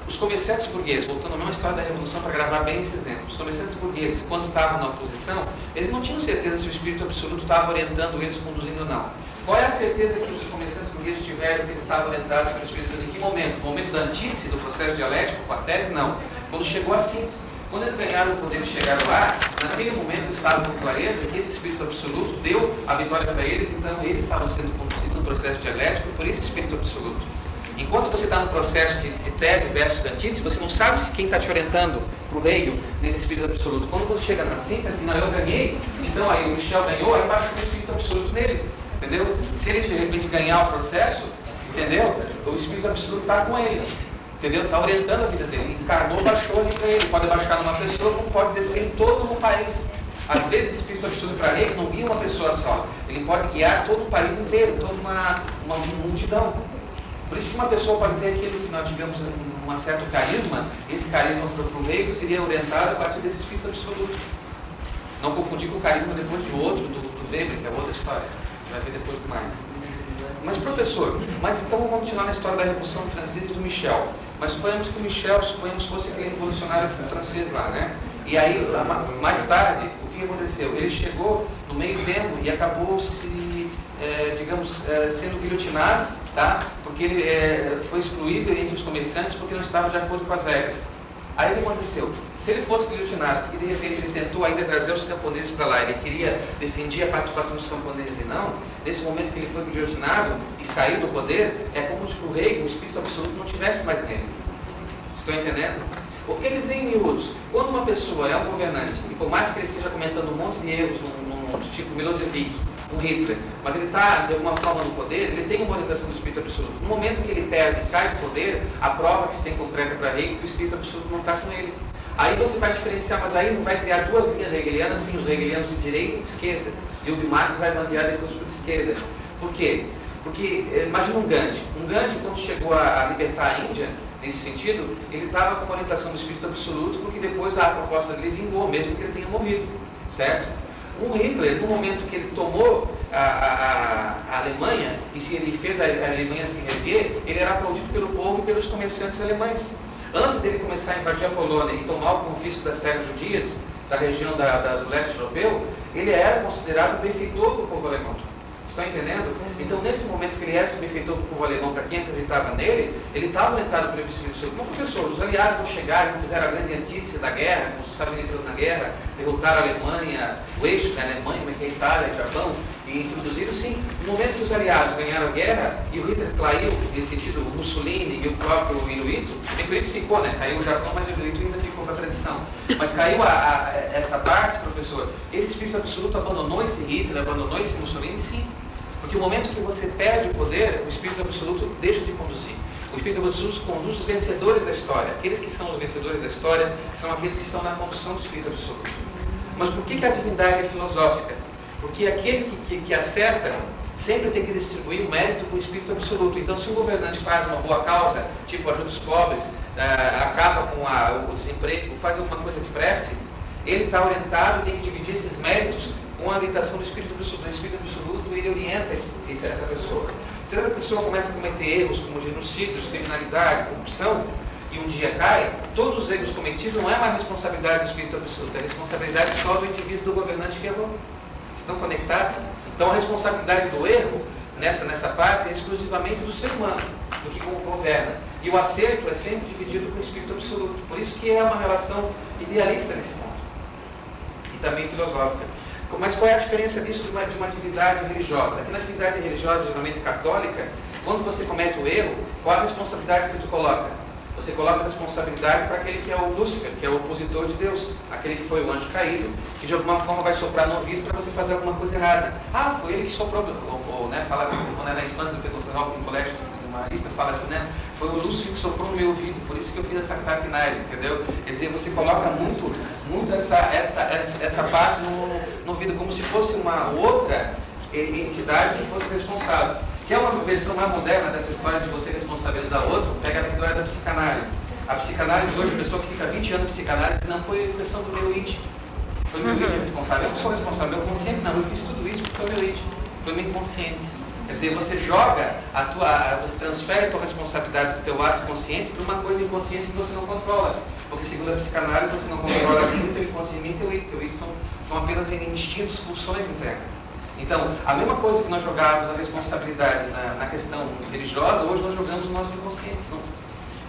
S2: Os comerciantes burgueses, voltando à mesma história da Revolução para gravar bem esse exemplo, os comerciantes burgueses, quando estavam na oposição, eles não tinham certeza se o Espírito Absoluto estava orientando eles, conduzindo ou não. Qual é a certeza que os comerciantes burgueses tiveram que eles estavam orientados pelo Espírito Santo? Em que momento? No momento da antítese do processo dialético, com a tese? Não. Quando chegou a síntese. Quando eles ganharam o poder e chegaram lá, naquele momento eles estavam com clareza que esse Espírito Absoluto deu a vitória para eles, então eles estavam sendo conduzidos no processo dialético por esse Espírito Absoluto. Enquanto você está no processo de tese versus antítese, você não sabe se quem está te orientando para o Hegel nesse Espírito Absoluto. Quando você chega na síntese, não, eu ganhei, então aí o Michel ganhou, aí baixa o Espírito Absoluto nele. Entendeu? Se ele de repente ganhar o processo, entendeu? O Espírito Absoluto está com ele. Entendeu? Está orientando a vida dele. Encarnou, baixou ali para ele. Pode baixar numa pessoa, como pode descer em todo o país. Às vezes o Espírito Absoluto para ele não guia uma pessoa só. Ele pode guiar todo o país inteiro, toda uma multidão. Por isso que uma pessoa pode ter aquilo que nós digamos um certo carisma, e esse carisma para o reino seria orientado a partir desse espírito absoluto. Não confundir com o carisma depois de outro, do Weber, que é outra história. Vai ver depois mais. Mas, professor, então vamos continuar na história da Revolução Francesa e do Michel. Mas suponhamos que o Michel, fosse aquele revolucionário francês lá, né? E aí, mais tarde, o que aconteceu? Ele chegou no meio termo e acabou sendo guilhotinado, tá? Porque ele foi excluído entre os comerciantes porque não estava de acordo com as regras. Aí o que aconteceu? Se ele fosse guilhotinado e de repente ele tentou ainda trazer os camponeses para lá, ele defendia a participação dos camponeses e não, nesse momento que ele foi guilhotinado e saiu do poder, é como se o rei, o espírito absoluto, não tivesse mais nele. Estão entendendo? O que dizer em miúdos? Quando uma pessoa é um governante, e por mais que ele esteja cometendo um monte de erros, tipo Milosevic, um Hitler, mas ele está, de alguma forma, no poder, ele tem uma orientação do espírito absoluto. No momento que ele perde e cai do poder, a prova que se tem concreta para rei é que o espírito absoluto não está com ele. Aí você vai diferenciar, mas aí não vai criar duas linhas hegelianas, sim, os hegelianos de direita e de esquerda. E o Marx vai bandear depois para de esquerda. Por quê? Porque, imagina um Gandhi. Um Gandhi, quando chegou a libertar a Índia, nesse sentido, ele estava com uma orientação do espírito absoluto, porque depois a proposta dele vingou, mesmo que ele tenha morrido. Certo? Um Hitler, no momento que ele tomou a Alemanha, e se ele fez a Alemanha se reerguer, ele era aplaudido pelo povo e pelos comerciantes alemães. Antes dele começar a invadir a Polônia e tomar o confisco das terras judias, da região do leste europeu, ele era considerado o benfeitor do povo alemão. Estão entendendo? Então, nesse momento que ele era o benfeitor do povo alemão, para quem acreditava nele, ele estava orientado pelo Espírito Santo. Como professor, os aliados vão chegar e fizeram a grande antítese da guerra, como os Estados Unidos entrou na guerra, derrotaram a Alemanha, o eixo da Alemanha, que é a Itália, o Japão, e introduziram, sim, no momento que os aliados ganharam a guerra, e o Hitler caiu, nesse sentido, o Mussolini e o próprio Hirohito, o Hirohito ficou, né? Caiu o Japão, mas o Hirohito ainda ficou com a tradição. Mas caiu essa parte, professor, esse espírito absoluto abandonou esse Hitler, abandonou esse Mussolini, sim. Porque o momento que você perde o poder, o espírito absoluto deixa de conduzir. O espírito absoluto conduz os vencedores da história. Aqueles que são os vencedores da história são aqueles que estão na condução do espírito absoluto. Mas por que a divindade é filosófica? Porque aquele que acerta sempre tem que distribuir o mérito com o espírito absoluto. Então, se o governante faz uma boa causa, tipo ajuda os pobres, acaba com o desemprego, faz alguma coisa que preste, ele está orientado e tem que dividir esses méritos com a orientação do espírito absoluto. O espírito absoluto, ele orienta essa pessoa. Se essa pessoa começa a cometer erros como genocídios, criminalidade, corrupção, e um dia cai, todos os erros cometidos não é mais responsabilidade do espírito absoluto, é responsabilidade só do indivíduo, do governante que errou. Estão conectados? Então a responsabilidade do erro, nessa parte, é exclusivamente do ser humano, do que governa. E o acerto é sempre dividido com o espírito absoluto. Por isso que é uma relação idealista nesse ponto. E também filosófica. Mas qual é a diferença disso de uma atividade religiosa? Aqui na atividade religiosa, geralmente católica, quando você comete o erro, qual a responsabilidade que tu coloca? Você coloca a responsabilidade para aquele que é o Lúcifer, que é o opositor de Deus, aquele que foi o anjo caído, que de alguma forma vai soprar no ouvido para você fazer alguma coisa errada. Ah, foi ele que soprou, ou né, fala assim, quando é na infância, pegou no colégio, uma lista fala assim, né? Foi o Lúcifer que soprou no meu ouvido, por isso que eu fiz essa traquinagem, entendeu? Quer dizer, você coloca muito essa parte no ouvido, como se fosse uma outra entidade que fosse responsável. Que é uma versão mais moderna dessa história de você responsabilizar outro, pega a história da psicanálise. A psicanálise hoje, a pessoa que fica 20 anos de psicanálise, não foi questão do meu id. Foi meu id responsável. Eu não sou responsável, meu consciente não, eu fiz tudo isso porque foi meu id. Foi meu inconsciente. Quer dizer, você joga você transfere a tua responsabilidade do teu ato consciente para uma coisa inconsciente que você não controla. Porque segundo a psicanálise, você não controla nem o teu inconsciente nem o teu id. Teu id são apenas instintos, pulsões internas. Então, a mesma coisa que nós jogávamos a responsabilidade na questão religiosa, hoje nós jogamos o nosso inconsciente, não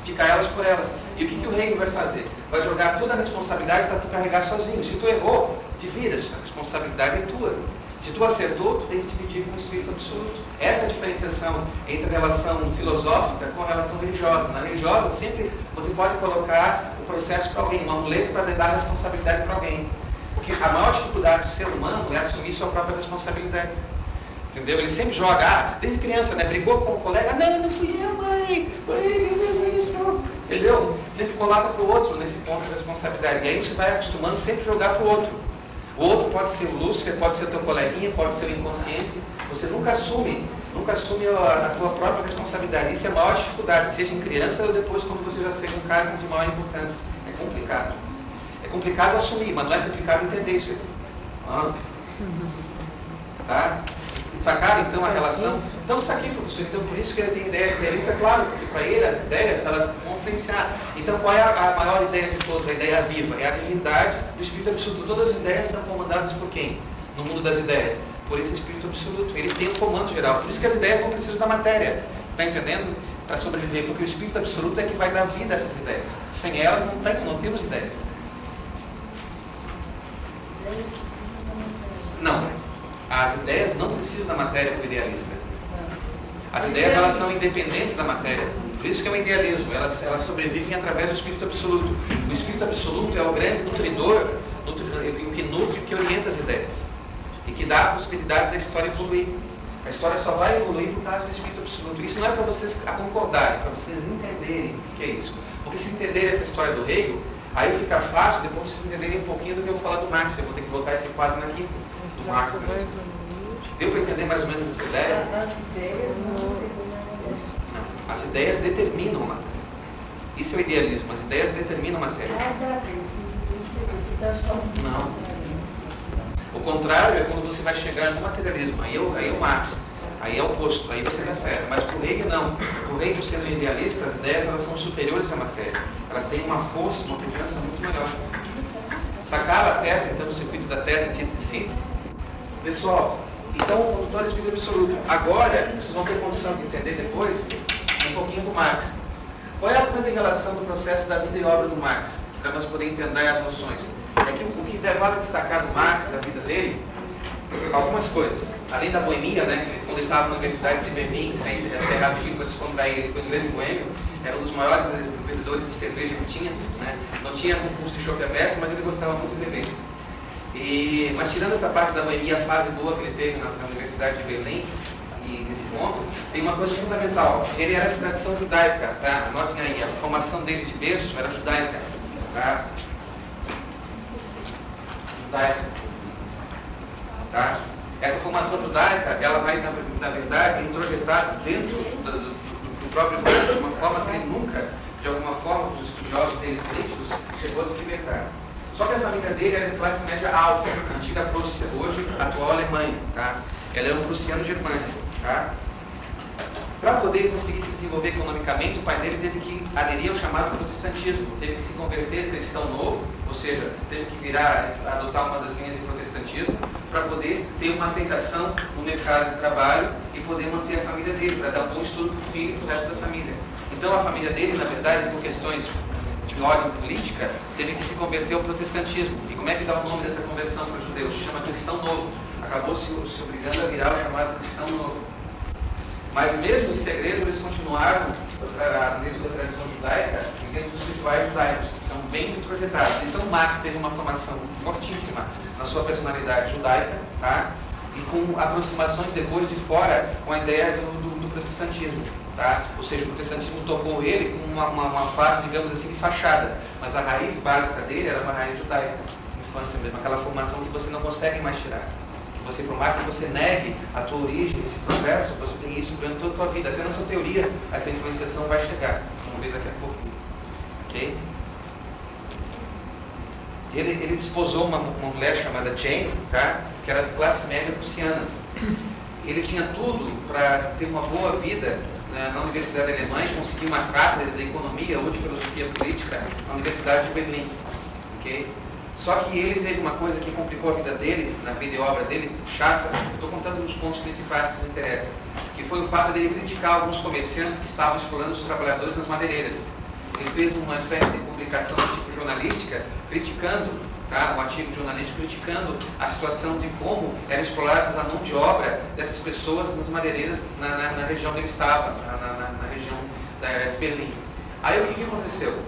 S2: ficar elas por elas. E o que o reino vai fazer? Vai jogar toda a responsabilidade para tu carregar sozinho. Se tu errou, te viras, a responsabilidade é tua. Se tu acertou, tu tem que dividir com o espírito absoluto. Essa é a diferenciação entre a relação filosófica com a relação religiosa. Na religiosa, sempre você pode colocar o processo para alguém, um amuleto para dar a responsabilidade para alguém. Porque a maior dificuldade do ser humano é assumir sua própria responsabilidade. Entendeu? Ele sempre joga, desde criança, né? Brigou com o colega, não fui eu, mãe, foi isso. Entendeu? Sempre coloca para o outro nesse ponto de responsabilidade. E aí você vai acostumando sempre jogar para o outro. O outro pode ser o Lúcifer, pode ser o teu coleguinha, pode ser o inconsciente. Você nunca assume nunca assume a tua própria responsabilidade. Isso é a maior dificuldade, seja em criança ou depois quando você já seja um cargo de maior importância. É complicado. É complicado assumir, mas não é complicado entender isso aqui. Tá? Sacaram então a relação? Então saquei, professor, então por isso que ele tem ideia. Isso é claro, porque para ele as ideias elas vão influenciar. Então qual é a maior ideia de todas? A ideia viva, é a divindade do Espírito Absoluto. Todas as ideias são comandadas por quem? No mundo das ideias. Por esse Espírito Absoluto. Ele tem o comando geral. Por isso que as ideias não precisam da matéria. Está entendendo? Para sobreviver. Porque o Espírito Absoluto é que vai dar vida a essas ideias. Sem elas não temos ideias. Não. As ideias não precisam da matéria para o idealista. As ideias elas são independentes da matéria. Por isso que é o idealismo. Elas sobrevivem através do Espírito Absoluto. O Espírito Absoluto é o grande nutridor, o que nutre, o que orienta as ideias. E que dá a possibilidade da história evoluir. A história só vai evoluir por causa do Espírito Absoluto. Isso não é para vocês concordarem, para vocês entenderem o que é isso. Porque se entenderem essa história do Hegel, aí fica fácil depois vocês entenderem um pouquinho do que eu vou falar do Marx. Eu vou ter que botar esse quadro na quinta, do Marx. Deu para entender mais ou menos essa ideia? Não. As ideias determinam a matéria. Isso é o idealismo. As ideias determinam a matéria. Não. O contrário é quando você vai chegar no materialismo. Aí é o Marx. Aí é o oposto. Aí você está certo. Mas para o Hegel não. O Hegel, sendo idealista, as ideias elas são superiores à matéria. Elas têm uma força, uma presença muito maior. Sacaram a tese, então, o circuito da tese, antítese e síntese? Pessoal, então o condutor é Espírito Absoluto. Agora, vocês vão ter condição de entender depois um pouquinho do Marx. Qual é a grande relação do processo da vida e obra do Marx? Para nós podermos entender as noções. É que o que vale destacar do Marx, da vida dele, algumas coisas. Além da boemia, né, quando ele estava na Universidade de Berlim, saindo até rapidinho para descontrair, ele foi um grande boêmio, era um dos maiores vendedores de cerveja que tinha, né, não tinha concurso de chope aberto, mas ele gostava muito de beber. Mas tirando essa parte da boemia, a fase boa que ele teve na Universidade de Berlim, e nesse ponto, tem uma coisa fundamental. Ele era de tradição judaica, tá? Notem aí, a formação dele de berço era judaica, tá? Tá? Essa formação judaica, ela vai, na verdade, introjetar dentro do próprio Marx de uma forma que ele nunca, de alguma forma, os estudiosos deles críticos, chegou a se libertar. Só que a família dele era de classe média alta, a antiga Prússia, hoje atual Alemanha. Tá? Ela era um prussiano germânico. Tá? Para poder conseguir se desenvolver economicamente, o pai dele teve que aderir ao chamado protestantismo, teve que se converter cristão novo, ou seja, teve que adotar uma das linhas de protestantismo, para poder ter uma aceitação no mercado de trabalho e poder manter a família dele, para dar um bom estudo para o filho e para o resto da família. Então a família dele, na verdade, por questões de ordem política, teve que se converter ao protestantismo. E como é que dá o nome dessa conversão para os judeus? Se chama cristão novo. Acabou se obrigando a virar o chamado cristão novo. Mas mesmo em segredo, eles continuaram, dentro da tradição judaica, dentro dos rituais judaicos, que são bem projetados. Então Marx teve uma formação fortíssima na sua personalidade judaica, tá? E com aproximações depois de fora com a ideia do protestantismo. Tá? Ou seja, o protestantismo tocou ele com uma fase, digamos assim, de fachada. Mas a raiz básica dele era uma raiz judaica, infância mesmo, aquela formação que você não consegue mais tirar. Você, por mais que você negue a tua origem nesse processo, você tem isso durante toda a tua vida. Até na sua teoria, essa influenciação vai chegar. Vamos ver daqui a pouquinho. Ok? Ele desposou uma mulher chamada Jane, tá? Que era de classe média prussiana. Ele tinha tudo para ter uma boa vida na Universidade Alemã e conseguir uma cátedra de economia ou de filosofia política na Universidade de Berlim. Ok? Só que ele teve uma coisa que complicou a vida dele, na vida e obra dele, chata. Estou contando os pontos principais que nos interessam. Que foi o fato dele criticar alguns comerciantes que estavam explorando os trabalhadores nas madeireiras. Ele fez uma espécie de publicação de tipo jornalística, criticando, tá, um artigo jornalístico criticando a situação de como eram exploradas a mão de obra dessas pessoas nas madeireiras na região onde ele estava, na região de Berlim. Aí o que aconteceu?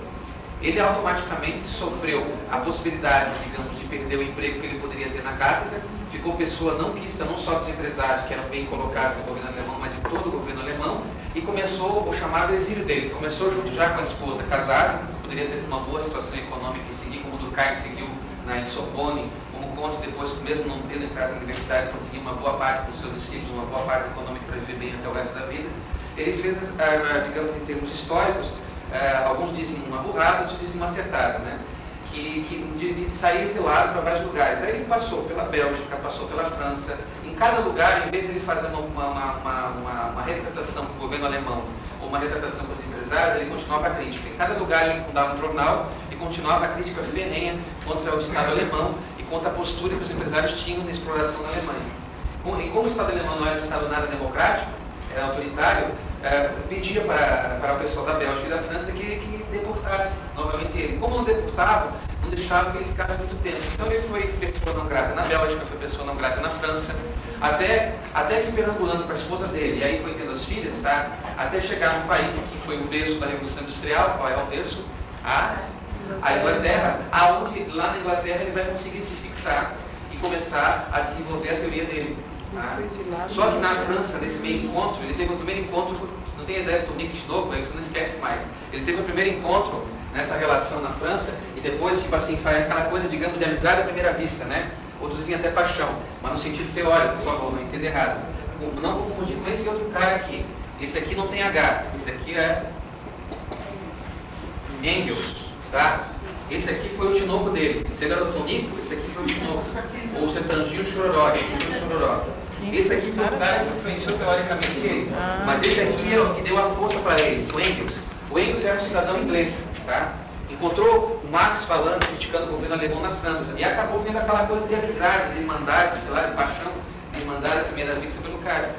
S2: Ele automaticamente sofreu a possibilidade, digamos, de perder o emprego que ele poderia ter na cátedra, ficou pessoa não quista, não só dos empresários que eram bem colocados no governo alemão, mas de todo o governo alemão, e começou o chamado exílio dele. Começou junto já com a esposa casada, poderia ter uma boa situação econômica e seguir como Durkheim seguiu em Sorbonne, como conta, depois, mesmo não tendo entrado na universidade, conseguir uma boa parte dos seus discípulos, uma boa parte econômica para viver bem até o resto da vida. Ele fez, digamos, em termos históricos, alguns dizem uma burrada, outros dizem uma acertada, né? De sair exilado para vários lugares. Aí ele passou pela Bélgica, passou pela França. Em cada lugar, em vez de ele fazer uma retratação para o governo alemão, ou uma retratação para os empresários, ele continuava a crítica. Em cada lugar ele fundava um jornal e continuava a crítica ferrenha contra o Estado alemão e contra a postura que os empresários tinham na exploração da Alemanha. E como o Estado alemão não era um Estado nada democrático, era autoritário, pedia para o pessoal da Bélgica e da França que deportasse novamente ele. Como não deportavam, não deixavam que ele ficasse muito tempo. Então ele foi pessoa não grata na Bélgica, foi pessoa não grata na França, até que perambulando para a esposa dele, e aí foi tendo as filhas, tá? Até chegar num país que foi o berço da Revolução Industrial. Qual é o berço? A Inglaterra, aonde lá na Inglaterra ele vai conseguir se fixar e começar a desenvolver a teoria dele. Só que na França, nesse meio encontro, ele teve o primeiro encontro, não tem ideia do Nick Snow, aí você não esquece mais. Ele teve o primeiro encontro nessa relação na França, e depois, tipo assim, faz aquela coisa, digamos, de amizade à primeira vista, né? Outros dizem até paixão, mas no sentido teórico, por favor, não entenda errado. Não confundir com esse outro cara aqui. Esse aqui não tem H, esse aqui é Engels, tá? Esse aqui foi o tinoco dele. Você era o Tonico, esse aqui foi o tinoco. Ou o Sertangio Chororó, esse aqui foi o cara que influenciou teoricamente ele. Mas esse aqui é o que deu a força para ele, o Engels. O Engels era um cidadão inglês, tá? Encontrou o Marx falando, criticando o governo alemão na França. E acabou vendo aquela coisa de amizade, de irmandade, sei lá, de paixão, de irmandade à primeira vista pelo cara.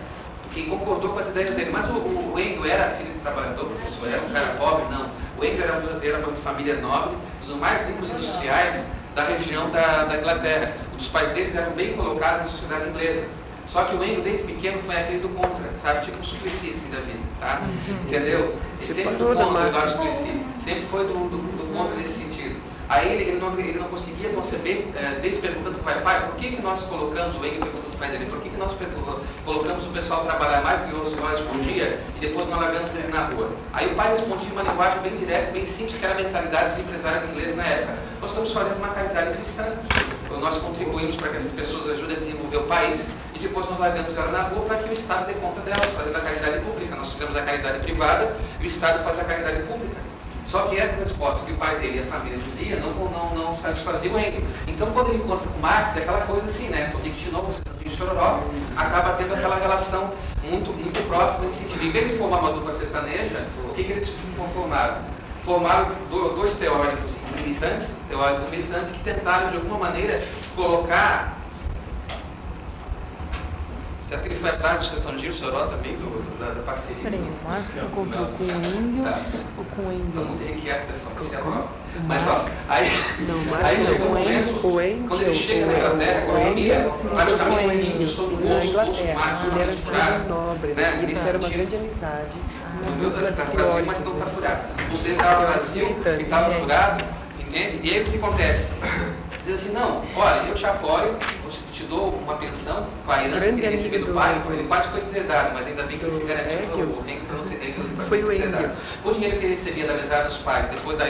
S2: Que concordou com as ideias dele. Mas o Engels era filho de trabalhador, professor, era um cara pobre, não. O Engels era uma família nobre, um dos mais ricos industriais da região da Inglaterra. Os pais deles eram bem colocados na sociedade inglesa. Só que o Engels, desde pequeno, foi aquele do contra, sabe? Tipo um Suplicy assim, da vida, tá? Entendeu? Ele sempre do contra, Eduardo Suplicy. Sempre foi do contra nesse sentido. Aí ele não conseguia conceber, desde perguntando para o pai, por que nós colocamos, o Engels perguntou para o pai dele, por que nós colocamos o pessoal trabalhar mais de 11 horas por dia e depois nós largamos ele na rua? Aí o pai respondia uma linguagem bem direta, bem simples, que era a mentalidade dos empresários ingleses na época. Nós estamos fazendo uma caridade cristã. Nós contribuímos para que essas pessoas ajudem a desenvolver o país e depois nós largamos ela na rua para que o Estado dê conta delas, fazendo a caridade pública. Nós fizemos a caridade privada e o Estado faz a caridade pública. Só que essas respostas que o pai dele e a família diziam não satisfaziam o Engels. Então, quando ele encontra com Marx, é aquela coisa assim, né? O Nick de novo, o Chororó, acaba tendo aquela relação muito, muito próxima nesse sentido. Em vez de formar uma dupla sertaneja, o que eles formaram? Formaram dois teóricos militantes que tentaram, de alguma maneira, colocar... Será que ele foi atrás do Sertangio Chororó também, da parceria?
S3: Peraí, o Marx se encontrou com o Engels ou com o Engels?
S2: Então não tem que é, pessoal, que se aprova. Mas, ó, aí
S3: chegou
S2: o momento, quando ele chega na Inglaterra, com a família, praticamente ninguém sobre o bolso,
S3: ele era de nobre,
S2: né?
S3: Isso era uma grande amizade.
S2: O meu está Brasil, mas não está furado. Você estava no Brasil e estava furado, entende? E aí o que acontece? Diz assim, não, olha, eu te apoio, te dou uma pensão com a herança que ele recebeu do pai, ele quase foi deserdado, mas ainda bem que ele se garantiu pelo Engels.
S3: Foi o Engels.
S2: O dinheiro que ele recebia da mesada dos pais, depois da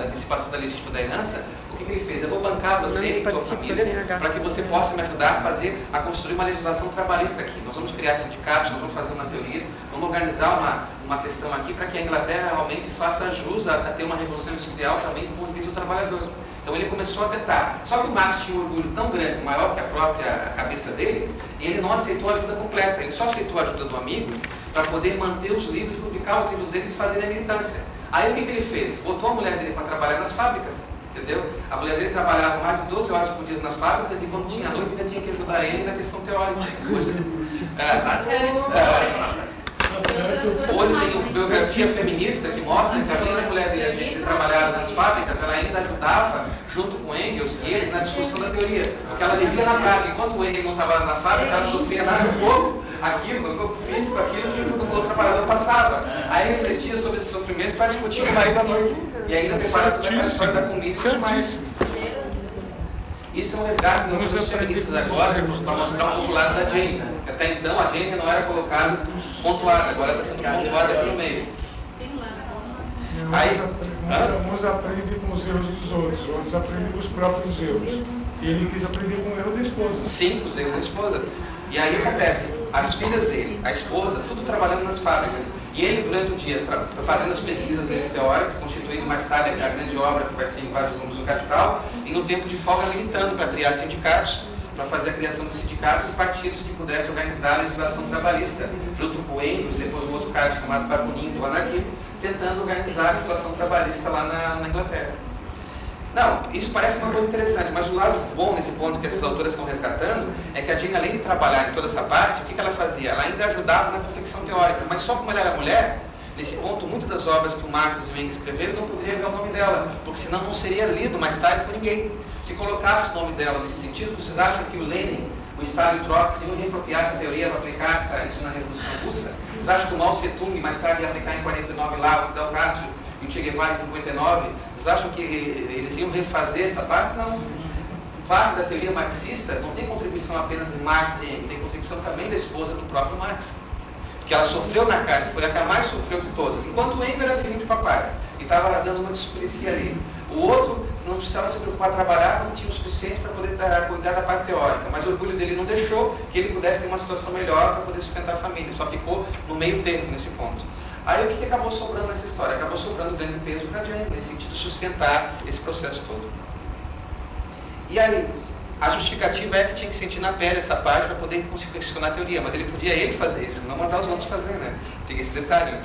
S2: antecipação da legítima da herança, o que ele fez? Eu vou bancar você e sua família para que você possa me ajudar a construir uma legislação trabalhista aqui. Nós vamos criar sindicatos, nós vamos fazer uma teoria, vamos organizar uma questão aqui para que a Inglaterra realmente faça jus a ter uma revolução industrial também do ponto de vista do trabalhador. Então ele começou a tentar. Só que o Marx tinha um orgulho tão grande, maior que a própria cabeça dele, e ele não aceitou a ajuda completa. Ele só aceitou a ajuda do amigo para poder manter os livros, publicar os livros dele e fazer a militância. Aí o que ele fez? Botou a mulher dele para trabalhar nas fábricas, entendeu? A mulher dele trabalhava mais de 12 horas por dia nas fábricas e quando tinha noite ainda tinha que ajudar ele na questão teórica. Hoje tem uma biografia feminista que mostra que além da mulher dele trabalhava nas fábricas, ela ainda ajudava, junto com Engels e eles, na discussão da teoria. Porque ela vivia na prática. Enquanto o Engels não estava na fábrica, ela sofria no corpo, no corpo físico, aquilo que o trabalhador passava. Aí refletia sobre esse sofrimento para discutir com o marido à noite. E ainda prepara a história da comida e tudo mais. Isso é um resgate dos nossos feministas agora, para mostrar um pouco o lado da Jane. Até então, a Jane não era colocada pontuada, agora está sendo pontuada pelo meio.
S4: Aí, uns aprendem com os erros dos outros aprendem com os próprios erros. E ele quis aprender com o erro da esposa.
S2: Sim, com os erros da esposa. E aí acontece, as filhas dele, a esposa, tudo trabalhando nas fábricas. E ele, durante o dia, fazendo as pesquisas deles teóricas, constituindo mais tarde a grande obra que vai ser em vários rumos do capital, e no tempo de folga militando para criar sindicatos, para fazer a criação de sindicatos e partidos que pudessem organizar a legislação trabalhista, junto com o Engels, depois um outro cara chamado Bakunin, do anarquismo, tentando organizar a situação trabalhista lá na Inglaterra. Não, isso parece uma coisa interessante, mas o lado bom nesse ponto que essas autoras estão resgatando é que a Jane, além de trabalhar em toda essa parte, o que ela fazia? Ela ainda ajudava na confecção teórica, mas só como ela era mulher, nesse ponto, muitas das obras que o Marx e o Engels escreveram não poderia ver o nome dela, porque senão não seria lido mais tarde por ninguém. Se colocasse o nome dela nesse sentido, vocês acham que o Lenin, o Stalin e o Trotsky iam reapropriar essa teoria para aplicar isso na Revolução Russa? Vocês acham que o Mao Tse-tung mais tarde ia aplicar em 49 lá, o Fidel Castro e o Che Guevara em 59? Vocês acham que eles iam refazer essa parte? Não. Parte da teoria marxista não tem contribuição apenas de Marx e Engels, tem contribuição também da esposa do próprio Marx. Porque ela sofreu na carne, foi a que mais sofreu de todas. Enquanto o Engels era filho de papai e estava dando uma despericia ali. O outro não precisava se preocupar em trabalhar, não tinha o suficiente para poder cuidar da parte teórica. Mas o orgulho dele não deixou que ele pudesse ter uma situação melhor para poder sustentar a família. Só ficou no meio termo nesse ponto. Aí o que acabou sobrando nessa história? Acabou sobrando grande peso para a Jane, nesse sentido de sustentar esse processo todo. E aí, a justificativa é que tinha que sentir na pele essa parte para poder conseguir questionar a teoria, mas ele podia fazer isso, não mandar os outros fazer, né? Tem esse detalhe. Né?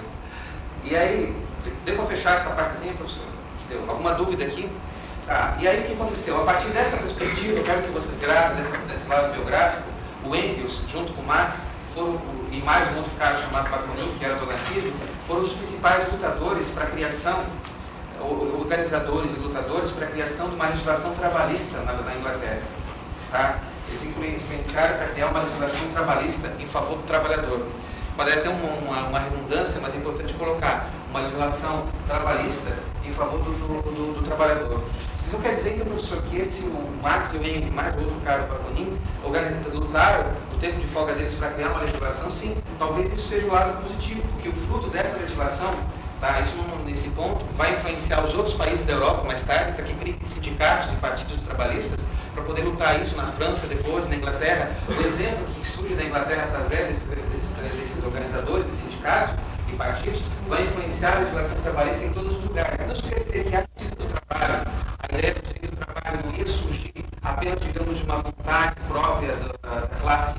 S2: E aí, deu para fechar essa partezinha, professor? Deu alguma dúvida aqui? Tá. E aí o que aconteceu? A partir dessa perspectiva, eu quero que vocês gravem desse lado biográfico, o Engels, junto com o Marx, e mais um outro cara chamado Bakunin, que era do anarquismo, foram os principais lutadores para a criação, organizadores e lutadores para a criação de uma legislação trabalhista na Inglaterra. Tá? Eles influenciaram para criar uma legislação trabalhista em favor do trabalhador. Pode até ter uma redundância, mas é importante colocar uma legislação trabalhista em favor do trabalhador. Isso não quer dizer, então, professor, que o Marx e o Engels, mais outro cara, o Bakunin, lutaram o tempo de folga deles para criar uma legislação? Sim, talvez isso seja o lado positivo, porque o fruto dessa legislação, tá, isso nesse ponto, vai influenciar os outros países da Europa mais tarde para que criem sindicatos e partidos trabalhistas para poder lutar isso na França depois, na Inglaterra. O exemplo que surge da Inglaterra através desses organizadores, desses sindicatos e partidos, vai influenciar a legislação trabalhista em todos os lugares. Então isso quer dizer que a justiça do trabalho, a ideia do direito do trabalho não ia surgir apenas, digamos, de uma vontade própria da classe,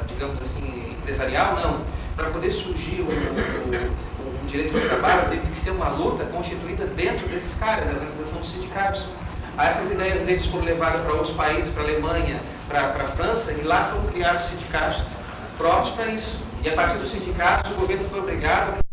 S2: digamos assim, empresarial, não. Para poder surgir o direito do trabalho, teve que ser uma luta constituída dentro desses caras, da organização dos sindicatos. Essas ideias deles foram levadas para outros países, para a Alemanha, para a França, e lá foram criados sindicatos próprios para isso. E a partir dos sindicatos, o governo foi obrigado a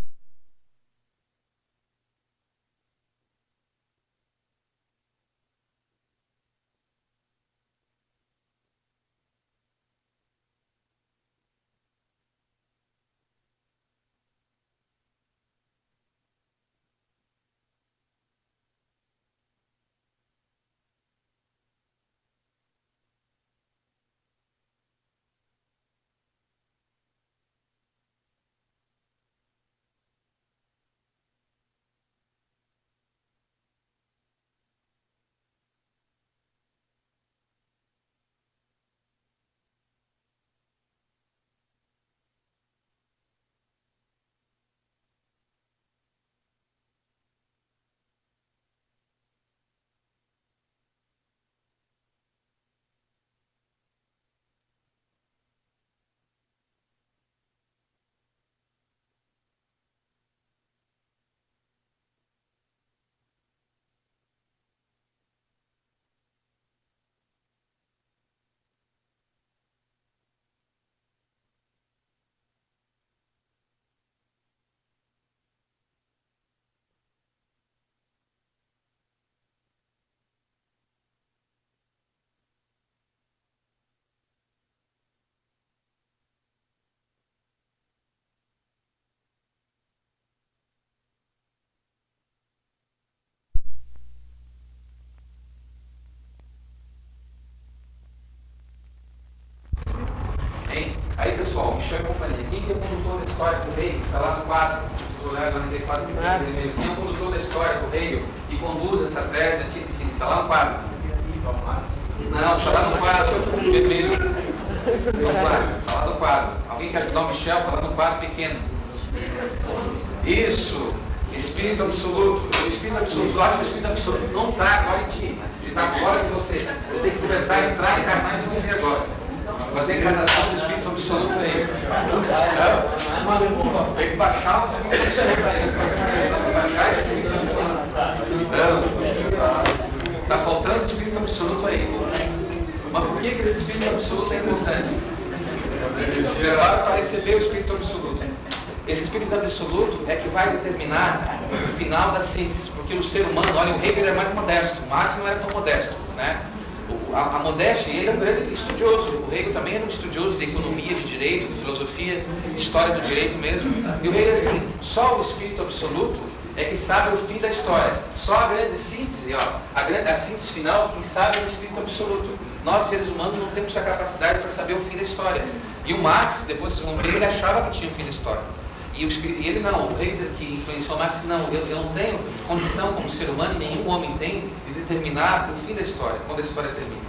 S2: Aí, pessoal, Michel e companhia. Quem que é o condutor da história do Hegel? Está lá no quadro. Se olhar, 94 quem é o condutor da história do Hegel e conduz essa tese antítese? Está lá no quadro. Não, está lá no quadro, vermelho. Está lá no quadro. Alguém quer ajudar o Michel? Está lá no quadro pequeno. Isso, Espírito Absoluto. O Espírito Absoluto, eu acho que o Espírito Absoluto não está agora em ti. Ele está agora em você. Eu tenho que começar a entrar e encarnar em você agora. Fazer a encarnação do Espírito Absoluto aí. Tem que baixar o Espírito Absoluto aí. Baixar esse Espírito Absoluto. Está faltando o Espírito Absoluto aí. Mas por que esse Espírito Absoluto é importante? Prepara para receber o Espírito Absoluto. Esse Espírito Absoluto é que vai determinar o final da síntese. Porque o ser humano, olha, o Hegel era mais modesto. Marx não era tão modesto, né? A modéstia, ele é um grande estudioso. O Hegel também era um estudioso de economia, de direito, de filosofia, de história do direito mesmo. E o Hegel é assim, só o Espírito Absoluto é que sabe o fim da história. Só a grande síntese, a síntese final, quem sabe é o Espírito Absoluto. Nós, seres humanos, não temos essa capacidade para saber o fim da história. E o Marx, depois vocês vão ver, ele achava que tinha o fim da história. E ele não, o Hegel que influenciou Marx, não, eu não tenho condição como ser humano, nenhum homem tem, de determinar o fim da história, quando a história termina.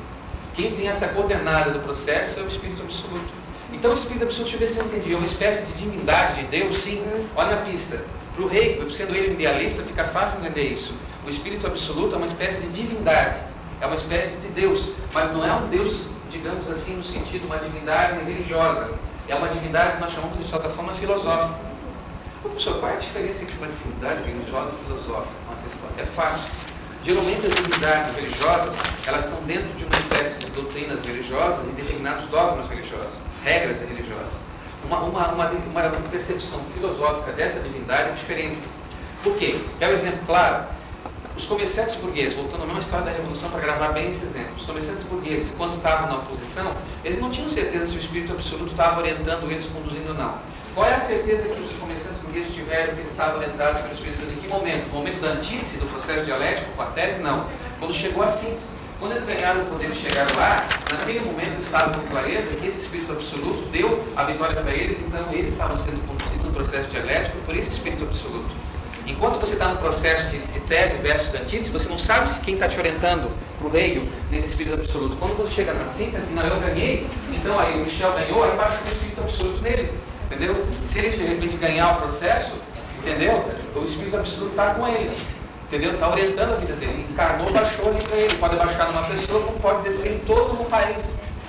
S2: Quem tem essa coordenada do processo é o Espírito Absoluto. Então o Espírito Absoluto, deixa eu ver se eu entendi, é uma espécie de divindade de Deus, sim, olha na pista. Para o Hegel, sendo ele um idealista, fica fácil entender isso. O Espírito Absoluto é uma espécie de divindade, é uma espécie de Deus, mas não é um Deus, digamos assim, no sentido de uma divindade religiosa. É uma divindade que nós chamamos de certa forma filosófica. Professor, qual é a diferença entre uma divindade religiosa e filosófica? É fácil. Geralmente as divindades religiosas, elas estão dentro de uma espécie de doutrinas religiosas e determinados dogmas religiosos, regras religiosas. Uma percepção filosófica dessa divindade é diferente. Por quê? Quer um exemplo claro? Os comerciantes burgueses, voltando à mesma história da Revolução para gravar bem esse exemplo, os comerciantes burgueses, quando estavam na oposição, eles não tinham certeza se o Espírito Absoluto estava orientando eles, conduzindo ou não. Qual é a certeza que os comerciantes burgueses tiveram que eles estavam orientados pelo Espírito Santo? Em que momento? No momento da antítese do processo dialético, com a tese? Não. Quando chegou a síntese. Quando eles ganharam o poder e chegaram lá, naquele momento eles estavam com clareza que esse Espírito Absoluto deu a vitória para eles, então eles estavam sendo conduzidos no processo dialético por esse Espírito Absoluto. Enquanto você está no processo de tese versus antítese, você não sabe se quem está te orientando para o Hegel nesse Espírito Absoluto. Quando você chega na síntese, não, eu ganhei, então aí o Michel ganhou, aí baixa o Espírito Absoluto nele. Entendeu? Se ele de repente ganhar o processo, entendeu? O Espírito Absoluto está com ele. Entendeu? Está orientando a vida dele. Encarnou, baixou ali para ele. Pode baixar numa pessoa, como pode descer em todo o país.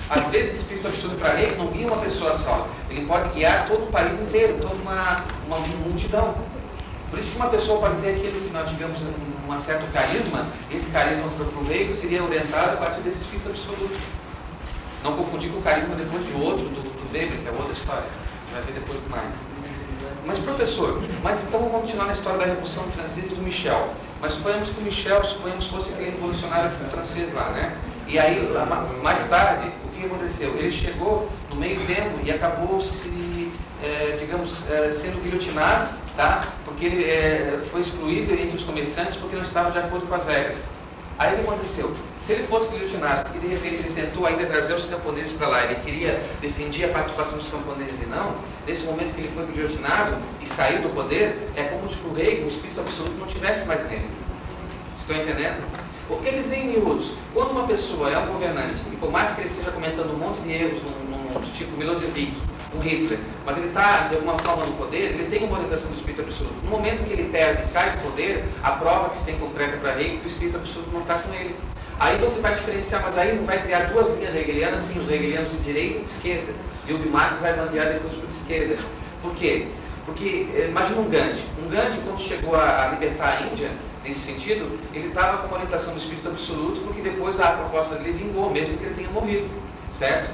S2: Às vezes, o Espírito Absoluto para ele não guia uma pessoa só. Ele pode guiar todo o país inteiro, toda uma multidão. Por isso que uma pessoa pode ter aquilo que nós digamos um certo carisma. Esse carisma para o Hegel seria orientado a partir desse Espírito Absoluto. Não confundir com o carisma depois de outro, do Weber, que é outra história. Vai ver depois mais. Mas professor, então vamos continuar na história da Revolução Francesa e do Michel. Mas suponhamos que o Michel, fosse aquele revolucionário francês lá, né? E aí, mais tarde, o que aconteceu? Ele chegou no meio termo e acabou sendo guilhotinado, tá? Porque ele foi excluído entre os comerciantes porque não estava de acordo com as regras. Aí o que aconteceu? Se ele fosse guilhotinado e de repente ele tentou ainda trazer os camponeses para lá, ele queria defender a participação dos camponeses e não, nesse momento que ele foi guilhotinado e saiu do poder, é como se o rei, o Espírito Absoluto, não tivesse mais nele. Estão entendendo? O que eles em miúdos? Quando uma pessoa é um governante, e por mais que ele esteja cometendo um monte de erros, tipo Milosevic, um Hitler, mas ele está, de alguma forma, no poder, ele tem uma orientação do Espírito Absoluto. No momento que ele perde e cai do poder, a prova que se tem concreta para ele é que o Espírito Absoluto não está com ele. Aí você vai diferenciar, mas aí não vai criar duas linhas hegelianas, sim, os hegelianos de direita e de esquerda. E o de Marx vai bandear depois para de esquerda. Por quê? Porque, imagina um Gandhi. Um Gandhi, quando chegou a libertar a Índia, nesse sentido, ele estava com uma orientação do Espírito Absoluto, porque depois a proposta dele vingou, mesmo que ele tenha morrido. Certo?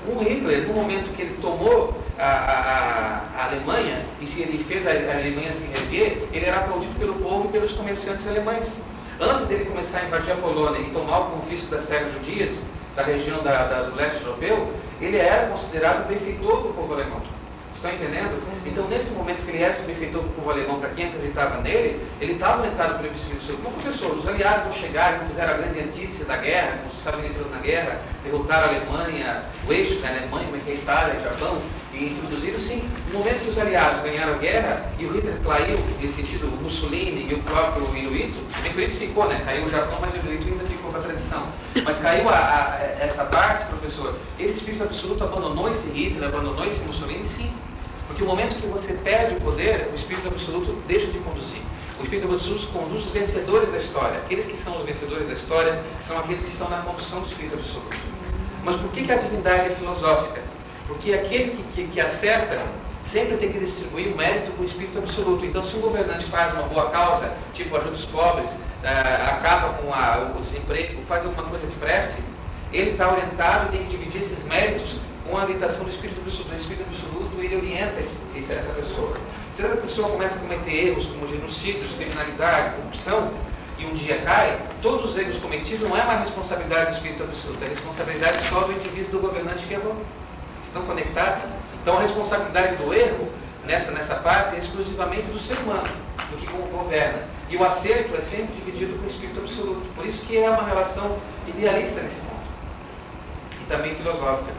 S2: O Hitler, no momento que ele tomou a Alemanha, e se ele fez a Alemanha se reerguer, ele era aplaudido pelo povo e pelos comerciantes alemães. Antes dele começar a invadir a Polônia e tomar o confisco das terras judias, da região do leste europeu, ele era considerado o benfeitor do povo alemão. Estão entendendo? Então, nesse momento que ele era o benfeitor do povo alemão, para quem acreditava nele, ele estava orientado pelo Espírito Santo. Como professor, os aliados vão chegar e fizeram a grande antítese da guerra, como os Estados Unidos entrou na guerra, derrotaram a Alemanha, o eixo da Alemanha, que é a Itália, o Japão, e E introduziram, sim, no momento que os aliados ganharam a guerra e o Hitler caiu, nesse sentido, o Mussolini e o próprio Hirohito, o Hirohito ficou, né? Caiu o Japão, mas o Hirohito ainda ficou com a tradição. Mas caiu essa parte, professor, esse espírito absoluto abandonou esse Hitler, abandonou esse Mussolini, sim. Porque o momento que você perde o poder, o espírito absoluto deixa de conduzir. O espírito absoluto conduz os vencedores da história. Aqueles que são os vencedores da história são aqueles que estão na condução do espírito absoluto. Mas por que a divindade é filosófica? Porque aquele que acerta sempre tem que distribuir o mérito com o espírito absoluto. Então, se um governante faz uma boa causa, tipo ajuda os pobres, acaba com o desemprego, faz alguma coisa que preste, ele está orientado e tem que dividir esses méritos com a orientação do espírito absoluto. O espírito absoluto, ele orienta essa pessoa. Se essa pessoa começa a cometer erros como genocídios, criminalidade, corrupção, e um dia cai, todos os erros cometidos não é mais responsabilidade do espírito absoluto, é responsabilidade só do indivíduo, do governante que errou. Estão conectados? Então a responsabilidade do erro, nessa parte, é exclusivamente do ser humano, do que governa. E o acerto é sempre dividido com o espírito absoluto. Por isso que é uma relação idealista nesse ponto. E também filosófica.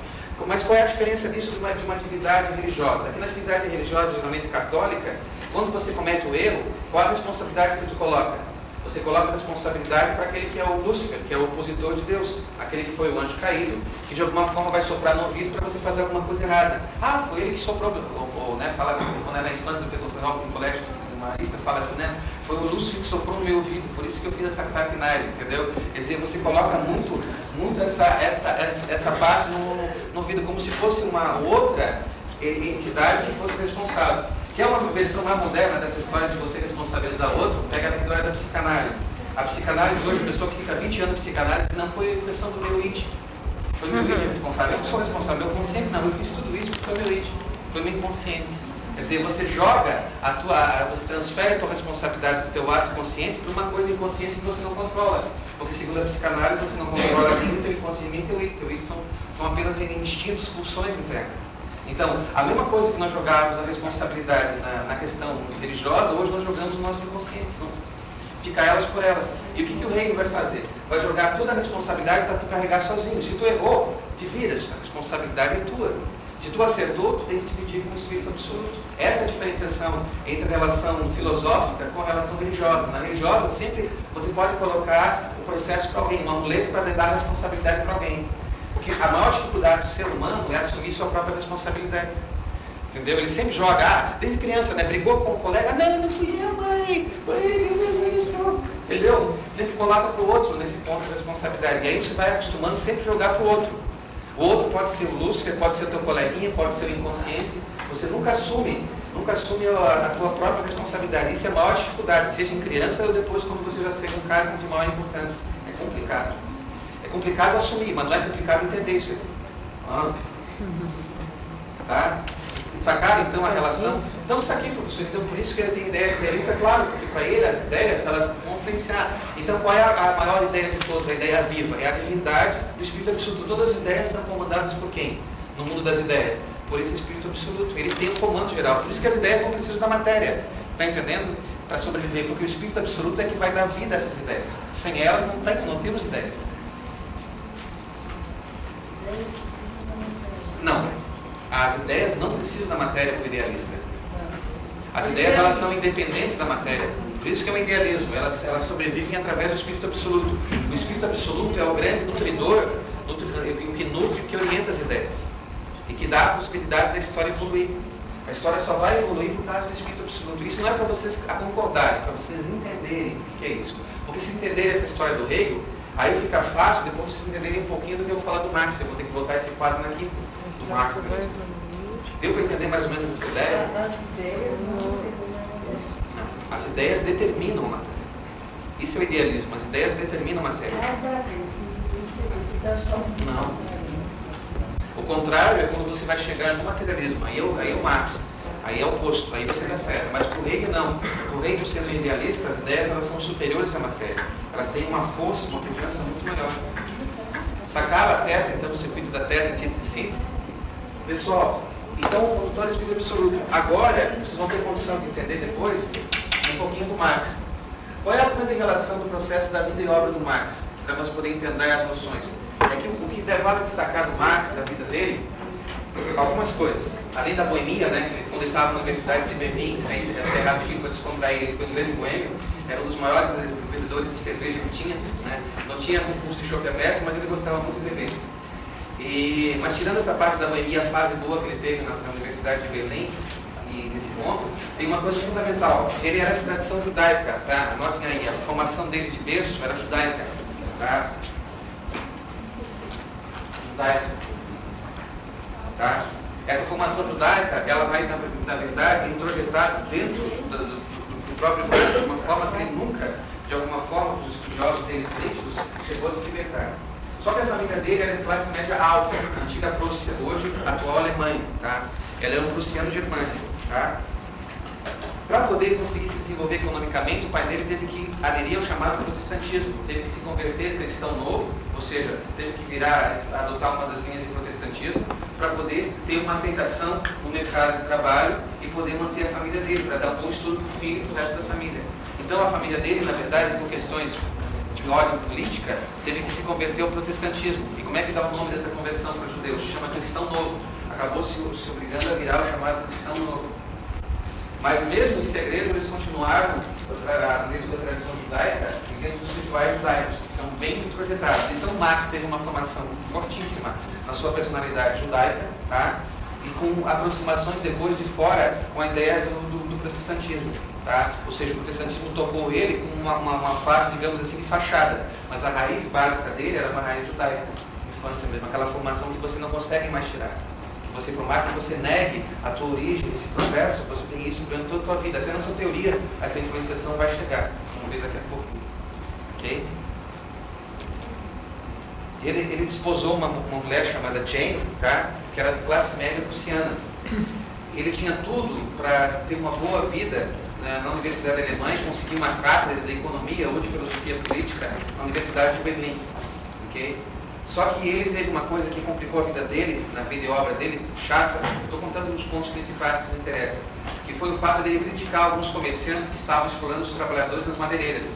S2: Mas qual é a diferença disso de uma atividade religiosa? Aqui na atividade religiosa, geralmente católica, quando você comete o erro, qual a responsabilidade que tu coloca? Você coloca a responsabilidade para aquele que é o Lúcifer, que é o opositor de Deus, aquele que foi o anjo caído, que de alguma forma vai soprar no ouvido para você fazer alguma coisa errada. Ah, foi ele que soprou, ou né, fala assim, quando era na infância do Pedro no colégio, uma lista fala assim, né? Foi o Lúcifer que soprou no meu ouvido, por isso que eu fiz essa traquinagem, entendeu? Quer dizer, você coloca muito essa parte no ouvido, como se fosse uma outra entidade que fosse responsável. Que é uma versão mais moderna dessa história de você responsabilizar o outro, pega a história da psicanálise. A psicanálise hoje, a pessoa que fica 20 anos de psicanálise, não foi questão do meu id. Foi meu id responsável. Eu não sou responsável, meu consciente não, eu fiz tudo isso porque foi meu id. Foi meu inconsciente. Quer dizer, você joga você transfere a tua responsabilidade do teu ato consciente para uma coisa inconsciente que você não controla. Porque segundo a psicanálise, você não controla nem o teu inconsciente nem o teu id. Teu id são apenas instintos, pulsões internas. Então, a mesma coisa que nós jogávamos a responsabilidade na questão religiosa, hoje nós jogamos o nosso inconsciente, não? Ficar elas por elas. E o que o reino vai fazer? Vai jogar toda a responsabilidade para tu carregar sozinho. Se tu errou, te viras, a responsabilidade é tua. Se tu acertou, tu tem que dividir com o espírito absoluto. Essa é a diferenciação entre a relação filosófica com a relação religiosa. Na religiosa, sempre você pode colocar o processo para alguém, um amuleto para dar a responsabilidade para alguém. Porque a maior dificuldade do ser humano é assumir sua própria responsabilidade. Entendeu? Ele sempre joga, desde criança, né? Brigou com o colega, não fui eu, mãe. Foi ele, entendeu? Sempre coloca para o outro nesse ponto de responsabilidade. E aí você vai acostumando sempre jogar para o outro. O outro pode ser o Lúcifer, pode ser o teu coleguinha, pode ser o inconsciente. Você nunca assume a tua própria responsabilidade. Isso é a maior dificuldade, seja em criança ou depois quando você já seja um cargo de maior importância. É complicado. É complicado assumir, mas não é complicado entender isso aqui. Tá? Sacaram então a relação? Então saquei, professor. Então por isso que ele tem ideia de idealista, claro, porque para ele as ideias elas vão influenciar. Então qual é a maior ideia de todas? A ideia viva, é a divindade do Espírito Absoluto. Todas as ideias são comandadas por quem? No mundo das ideias. Por esse Espírito Absoluto. Ele tem o comando geral. Por isso que as ideias não precisam da matéria. Está entendendo? Para sobreviver. Porque o Espírito Absoluto é que vai dar vida a essas ideias. Sem elas não temos ideias. Não. As ideias não precisam da matéria para o idealista. As ideias elas são independentes da matéria. Por isso que é o idealismo. Elas sobrevivem através do Espírito Absoluto. O Espírito Absoluto é o grande nutridor, o que nutre, que orienta as ideias. E que dá a possibilidade da história evoluir. A história só vai evoluir por causa do Espírito Absoluto. Isso não é para vocês concordarem, é para vocês entenderem o que é isso. Porque se entenderem essa história do Hegel, aí fica fácil depois vocês entenderem um pouquinho do que eu vou falar do Marx. Eu vou ter que botar esse quadro na quinta, do Marx. Deu para entender mais ou menos essa ideia? Não. As ideias determinam a matéria. Isso é o idealismo. As ideias determinam a matéria. Não. O contrário é quando você vai chegar no materialismo. Aí é o Marx. Aí é o oposto. Aí você dá certo. Mas para o Hegel não. Para o Hegel, sendo idealista, as ideias elas são superiores à matéria. Elas têm uma força, uma presença muito melhor. Sacaram a tese, então, o circuito da tese, antítese e síntese? Pessoal, então o condutor é Espírito Absoluto. Agora, vocês vão ter condição de entender depois um pouquinho do Marx. Qual é a grande relação do processo da vida e obra do Marx? Para nós poder entender as noções. É que o que vale destacar do Marx, da vida dele, algumas coisas. Além da boemia, né, quando ele estava na Universidade de Berlim, sempre era rapidinho para descontrair, ele foi um grande boêmio, era um dos maiores vendedores de cerveja que tinha, né, não tinha concurso de chopp aberto, mas ele gostava muito de beber. Mas tirando essa parte da boemia, a fase boa que ele teve na Universidade de Berlim, e nesse ponto, tem uma coisa fundamental. Ele era de tradição judaica, tá? Anotem aí, a formação dele de berço era judaica, tá? Judaica, tá? Essa formação judaica, ela vai, na verdade, introjetar dentro do próprio Marx de uma forma que ele nunca, de alguma forma, os estudiosos deles críticos, chegou a se libertar. Só que a família dele era de classe média alta, a antiga Prússia, hoje atual Alemanha, tá? Ela era um prussiano germânico, tá? Para poder conseguir se desenvolver economicamente, o pai dele teve que aderir ao chamado protestantismo, teve que se converter cristão novo, ou seja, teve que adotar uma das linhas de protestantismo, para poder ter uma aceitação no mercado de trabalho e poder manter a família dele, para dar um bom estudo para o filho e para o resto da família. Então a família dele, na verdade, por questões de ordem política, teve que se converter ao protestantismo. E como é que dá o nome dessa conversão para os judeus? Se chama cristão novo. Acabou se obrigando a virar o chamado cristão novo. Mas mesmo em segredo, eles continuaram, dentro da tradição judaica, e dentro dos rituais judaicos, que são bem projetados. Então Marx teve uma formação fortíssima na sua personalidade judaica, tá? E com aproximações depois de fora com a ideia do protestantismo. Tá? Ou seja, o protestantismo tocou ele com uma fase, digamos assim, de fachada. Mas a raiz básica dele era uma raiz judaica, infância mesmo, aquela formação que você não consegue mais tirar. Você, por mais que você negue a tua origem, esse processo, você tem isso durante toda a tua vida. Até na sua teoria, essa influenciação vai chegar. Vamos ver daqui a pouquinho. Ok? Ele desposou uma mulher chamada Jane, tá? Que era de classe média prussiana. Ele tinha tudo para ter uma boa vida na Universidade Alemã e conseguir uma cátedra de economia ou de filosofia política na Universidade de Berlim. Okay? Só que ele teve uma coisa que complicou a vida dele, na vida e obra dele, chata. Estou contando os pontos principais que nos interessam, que foi o fato dele criticar alguns comerciantes que estavam explorando os trabalhadores nas madeireiras.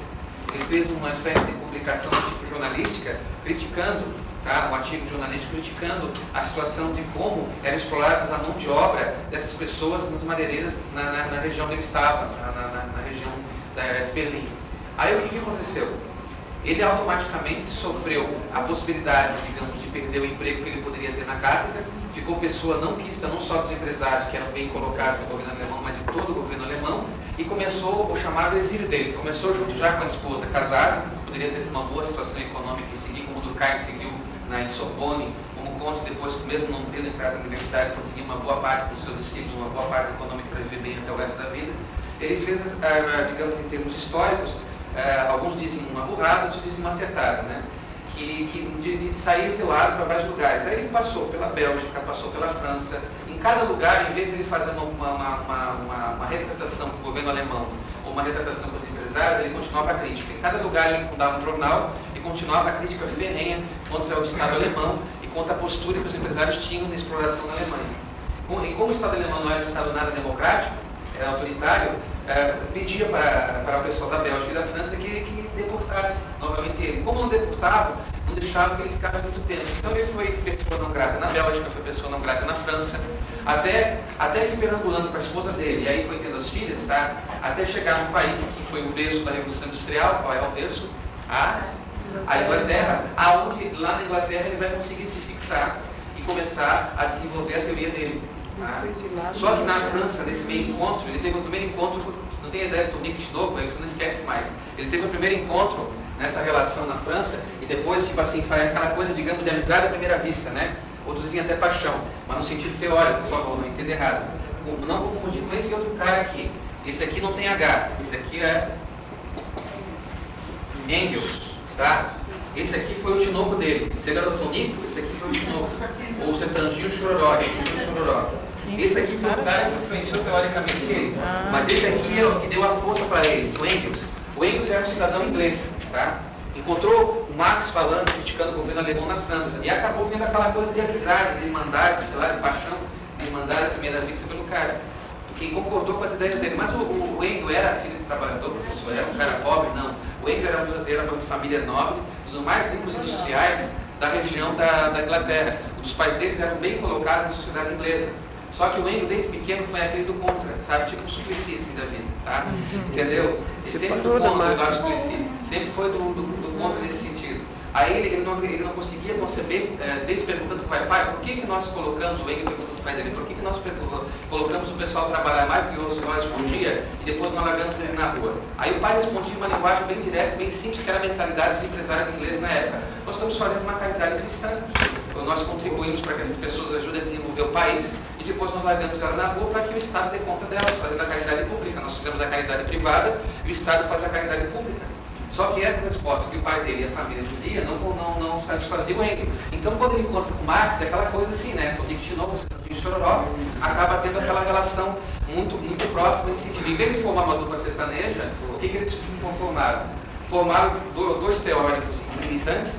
S2: Ele fez uma espécie de publicação tipo jornalística, criticando, tá, um artigo jornalístico criticando a situação de como eram exploradas a mão de obra dessas pessoas nas madeireiras na região onde ele estava, na região de Berlim. Aí o que aconteceu? Ele automaticamente sofreu a possibilidade, digamos, de perder o emprego que ele poderia ter na cátedra, ficou pessoa não quista, não só dos empresários que eram bem colocados no governo alemão, mas de todo o governo alemão, e começou o chamado exílio dele. Começou junto já com a esposa casada, poderia ter uma boa situação econômica e seguir como o Durkheim seguiu na Sorbonne, como Conte, depois, mesmo não tendo entrado na universidade, conseguiu uma boa parte dos seus discípulos, uma boa parte econômica para viver bem até o resto da vida. Ele fez, digamos, em termos históricos, alguns dizem uma burrada, outros dizem uma acertada, né? De sair exilado para vários lugares. Aí ele passou pela Bélgica, passou pela França. Em cada lugar, em vez de ele fazer uma retratação com o governo alemão ou uma retratação com os empresários, ele continuava a crítica. Em cada lugar ele fundava um jornal e continuava a crítica ferrenha contra o Estado alemão e contra a postura que os empresários tinham na exploração da Alemanha. E como o Estado alemão não era um Estado nada democrático, era autoritário, pedia para o pessoal da Bélgica e da França que deportasse novamente ele. Como não deportava, não deixava que ele ficasse muito tempo. Então ele foi pessoa não grata na Bélgica, foi pessoa não grata na França, até que perambulando com a esposa dele, e aí foi tendo as filhas, tá? Até chegar num país que foi o berço da Revolução Industrial. Qual é o berço? A Inglaterra, aonde lá na Inglaterra ele vai conseguir se fixar e começar a desenvolver a teoria dele. Só que na França, nesse meio encontro, ele teve o primeiro encontro, não tem ideia do Nick Snow, aí você não esquece mais. Ele teve o primeiro encontro nessa relação na França, e depois, tipo assim, faz aquela coisa, digamos, de amizade à primeira vista, né? Outros dizem até paixão, mas no sentido teórico, por favor, não entenda errado. Não confundir com esse outro cara aqui. Esse aqui não tem H, esse aqui é Engels, tá? Esse aqui foi o tinoco dele. Se ele era o tonico, esse aqui foi o tinoco. Ou o Sertanginho Chororó, esse aqui foi o cara que influenciou teoricamente ele. Mas esse aqui é o que deu a força para ele, o Engels. O Engels era um cidadão inglês, tá? Encontrou o Marx falando, criticando o governo alemão na França. E acabou vendo aquela coisa de amizade, de irmandade, sei lá, de paixão, de irmandade à primeira vista pelo cara. Quem concordou com as ideias dele. Mas o Engels era filho de trabalhador, professor, era um cara pobre? Não. O Engels era uma família nobre, dos mais ricos industriais da região da Inglaterra. Os pais deles eram bem colocados na sociedade inglesa. Só que o Engels, desde pequeno, foi aquele do contra, sabe? Tipo o Suplicy, assim, da vida, tá? Entendeu? Ele sempre do contra do Eduardo Suplicy. Sempre foi do contra nesse sentido. Aí ele não conseguia conceber, desde perguntando para o pai, por que nós colocamos, o Engels perguntou para o pai dele, por que nós colocamos o pessoal trabalhar mais de 11 horas por dia e depois nós largamos ele na rua? Aí o pai respondia uma linguagem bem direta, bem simples, que era a mentalidade dos empresários ingleses na época. Nós estamos fazendo uma caridade cristã. Nós contribuímos para que essas pessoas ajudem a desenvolver o país e depois nós largamos ela na rua para que o Estado dê conta delas, fazendo a caridade pública. Nós fizemos a caridade privada e o Estado faz a caridade pública. Só que essas respostas que o pai dele e a família diziam não satisfaziam o Engels. Então, quando ele encontra com Marx, é aquela coisa assim, né? O Nick de novo, o Chororó, acaba tendo aquela relação muito próxima nesse sentido. Em vez de formar uma dupla sertaneja, o que eles formaram? Formaram dois teóricos militantes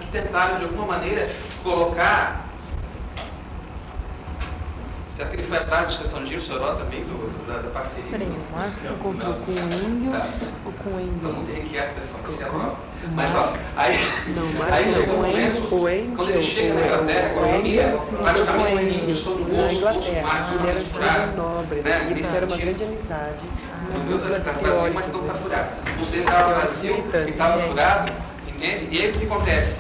S2: que tentaram, de alguma maneira, colocar... Será que ele foi atrás do Sertão Gil, Soró também, da parceria?
S3: Peraí, o Marx se encontrou com o Engels ou com o Engels?
S2: Eu não tenho aqui a expressão, mas é a prova. Mas, ó, aí...
S3: Não,
S2: aí
S3: Marx
S2: chegou
S3: não,
S2: um momento, quando ele chega na Inglaterra, com a família, praticamente índios, todo mundo,
S3: na
S2: todos
S3: Inglaterra, ele era filho nobre,
S2: né?
S3: eles fizeram uma grande amizade.
S2: No meu está Brasil, mas estão para furar. Os deles estavam no Brasil e estavam furados, entende? E aí o que acontece?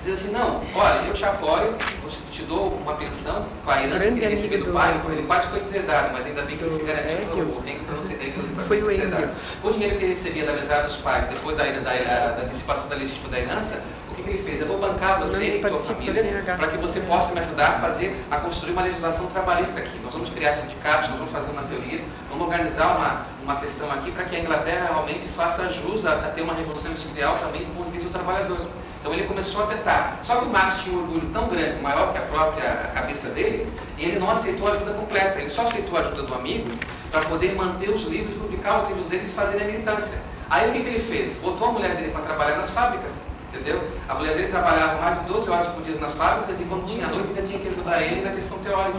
S2: Diz assim, não, olha, eu te apoio, te dou uma pensão com a herança que ele recebeu do pai, ele quase foi deserdado, mas ainda bem que ele se garantiu o Engels para não ser deserdado.
S3: Foi o Engels.
S2: O dinheiro que ele recebia da metade dos pais, depois da dissipação da legítima da herança, o que ele fez? Eu vou bancar você e sua família para que você possa me ajudar a construir uma legislação trabalhista aqui. Nós vamos criar sindicatos, nós vamos fazer uma teoria, vamos organizar uma questão aqui para que a Inglaterra realmente faça jus a ter uma revolução industrial também com o do trabalhador. Então ele começou a tentar. Só que o Marx tinha um orgulho tão grande, maior que a própria cabeça dele, e ele não aceitou a ajuda completa. Ele só aceitou a ajuda do amigo para poder manter os livros, publicar os livros dele e fazer a militância. Aí o que ele fez? Botou a mulher dele para trabalhar nas fábricas, entendeu? A mulher dele trabalhava mais de 12 horas por dia nas fábricas e quando tinha noite ainda tinha que ajudar ele na questão teórica.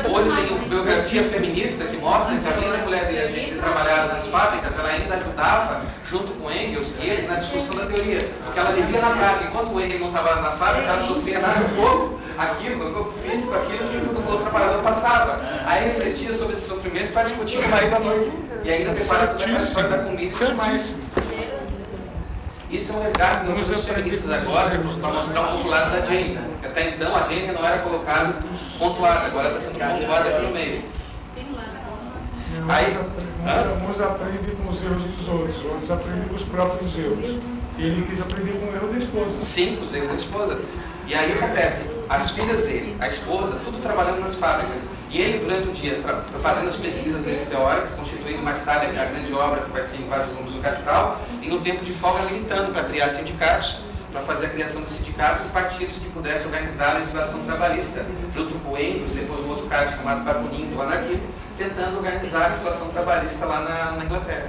S2: Hoje tem uma biografia feminista que mostra que além da mulher dele ter trabalhado nas fábricas, ela ainda ajudava, junto com Engels e eles, na discussão da teoria. Porque ela vivia na prática. Enquanto o Engels não estava na fábrica, ela sofria no corpo, no corpo físico, aquilo que o trabalhador passava. Aí refletia sobre esse sofrimento para discutir com o marido à noite. E ainda preparava a história da comida e tudo mais. Isso é um resgate dos feministas agora, para mostrar um pouco o lado da Jane. Até então a Jane não era colocada pontuada, agora está sendo pontuada aqui no meio.
S4: Aí, uns aprendem com os erros dos outros aprendem com os próprios erros. E ele quis aprender com o erro da esposa.
S2: Sim, com os erros da esposa. E aí acontece, as filhas dele, a esposa, tudo trabalhando nas fábricas. E ele, durante o dia, fazendo as pesquisas deles teóricas, constituindo mais tarde a grande obra que vai ser em vários números do Capital, e no tempo de folga militando para criar sindicatos, para fazer a criação de sindicatos e partidos que pudessem organizar a legislação trabalhista, junto com o Engels, depois um outro cara chamado Bakunin, do anarquismo, tentando organizar a situação trabalhista lá na Inglaterra.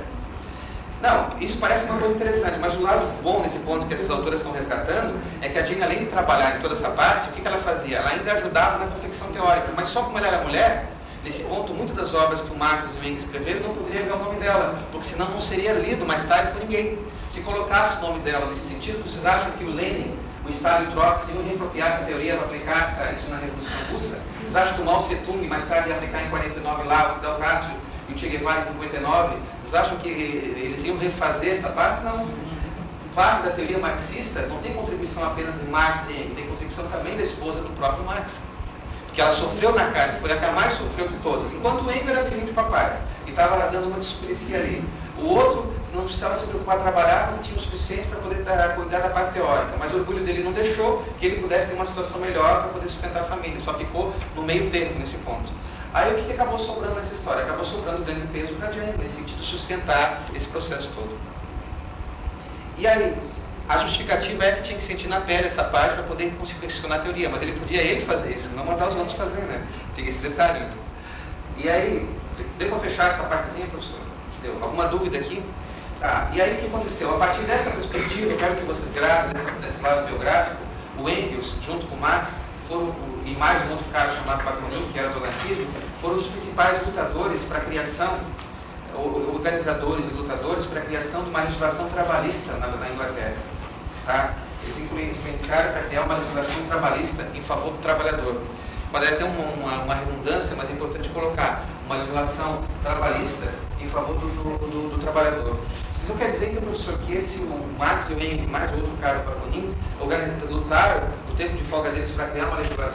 S2: Não, isso parece uma coisa interessante, mas o lado bom nesse ponto que essas autoras estão resgatando é que a Jane, além de trabalhar em toda essa parte, o que ela fazia? Ela ainda ajudava na confecção teórica, mas só como ela era mulher, nesse ponto, muitas das obras que o Marx e o Engels escreveram não poderia ver o nome dela, porque senão não seria lido mais tarde por ninguém. Se colocasse o nome dela nesse sentido, vocês acham que o Lenin, o Stalin e o Trotsky iam reapropriar essa teoria para aplicar isso na Revolução Russa? Vocês acham que o Mao Tse-tung mais tarde ia aplicar em 49 lá, o Fidel Castro e o Che Guevara em 59? Vocês acham que eles iam refazer essa parte? Não. Parte da teoria marxista não tem contribuição apenas de Marx e Engels, tem contribuição também da esposa do próprio Marx. Porque ela sofreu na carne, foi a que mais sofreu de todas. Enquanto o Engels era filho de papai e estava lá dando uma despericia ali. O outro não precisava se preocupar em trabalhar, não tinha o suficiente para poder cuidar da parte teórica. Mas o orgulho dele não deixou que ele pudesse ter uma situação melhor para poder sustentar a família. Só ficou no meio termo nesse ponto. Aí o que acabou sobrando nessa história? Acabou sobrando grande peso para a Jane, nesse sentido de sustentar esse processo todo. E aí, a justificativa é que tinha que sentir na pele essa parte para poder conseguir questionar a teoria, mas ele podia fazer isso, não mandar os outros fazer, né? Tem esse detalhe. Né? E aí, deu para fechar essa partezinha, professor? Deu? Alguma dúvida aqui? Tá. E aí o que aconteceu? A partir dessa perspectiva, eu quero que vocês gravem desse lado biográfico, o Engels, junto com o Marx, e mais um outro cara chamado Bakunin, que era do anarquismo, foram os principais lutadores para a criação, organizadores e lutadores para a criação de uma legislação trabalhista na Inglaterra. tá? Eles influenciaram para criar uma legislação trabalhista em favor do trabalhador. Pode até ter uma redundância, mas é importante colocar uma legislação trabalhista em favor do trabalhador. Isso não quer dizer, então, professor, que o Marx e o Engels, mais outro cara para Bakunin, lutaram o tempo de folga deles para criar uma legislação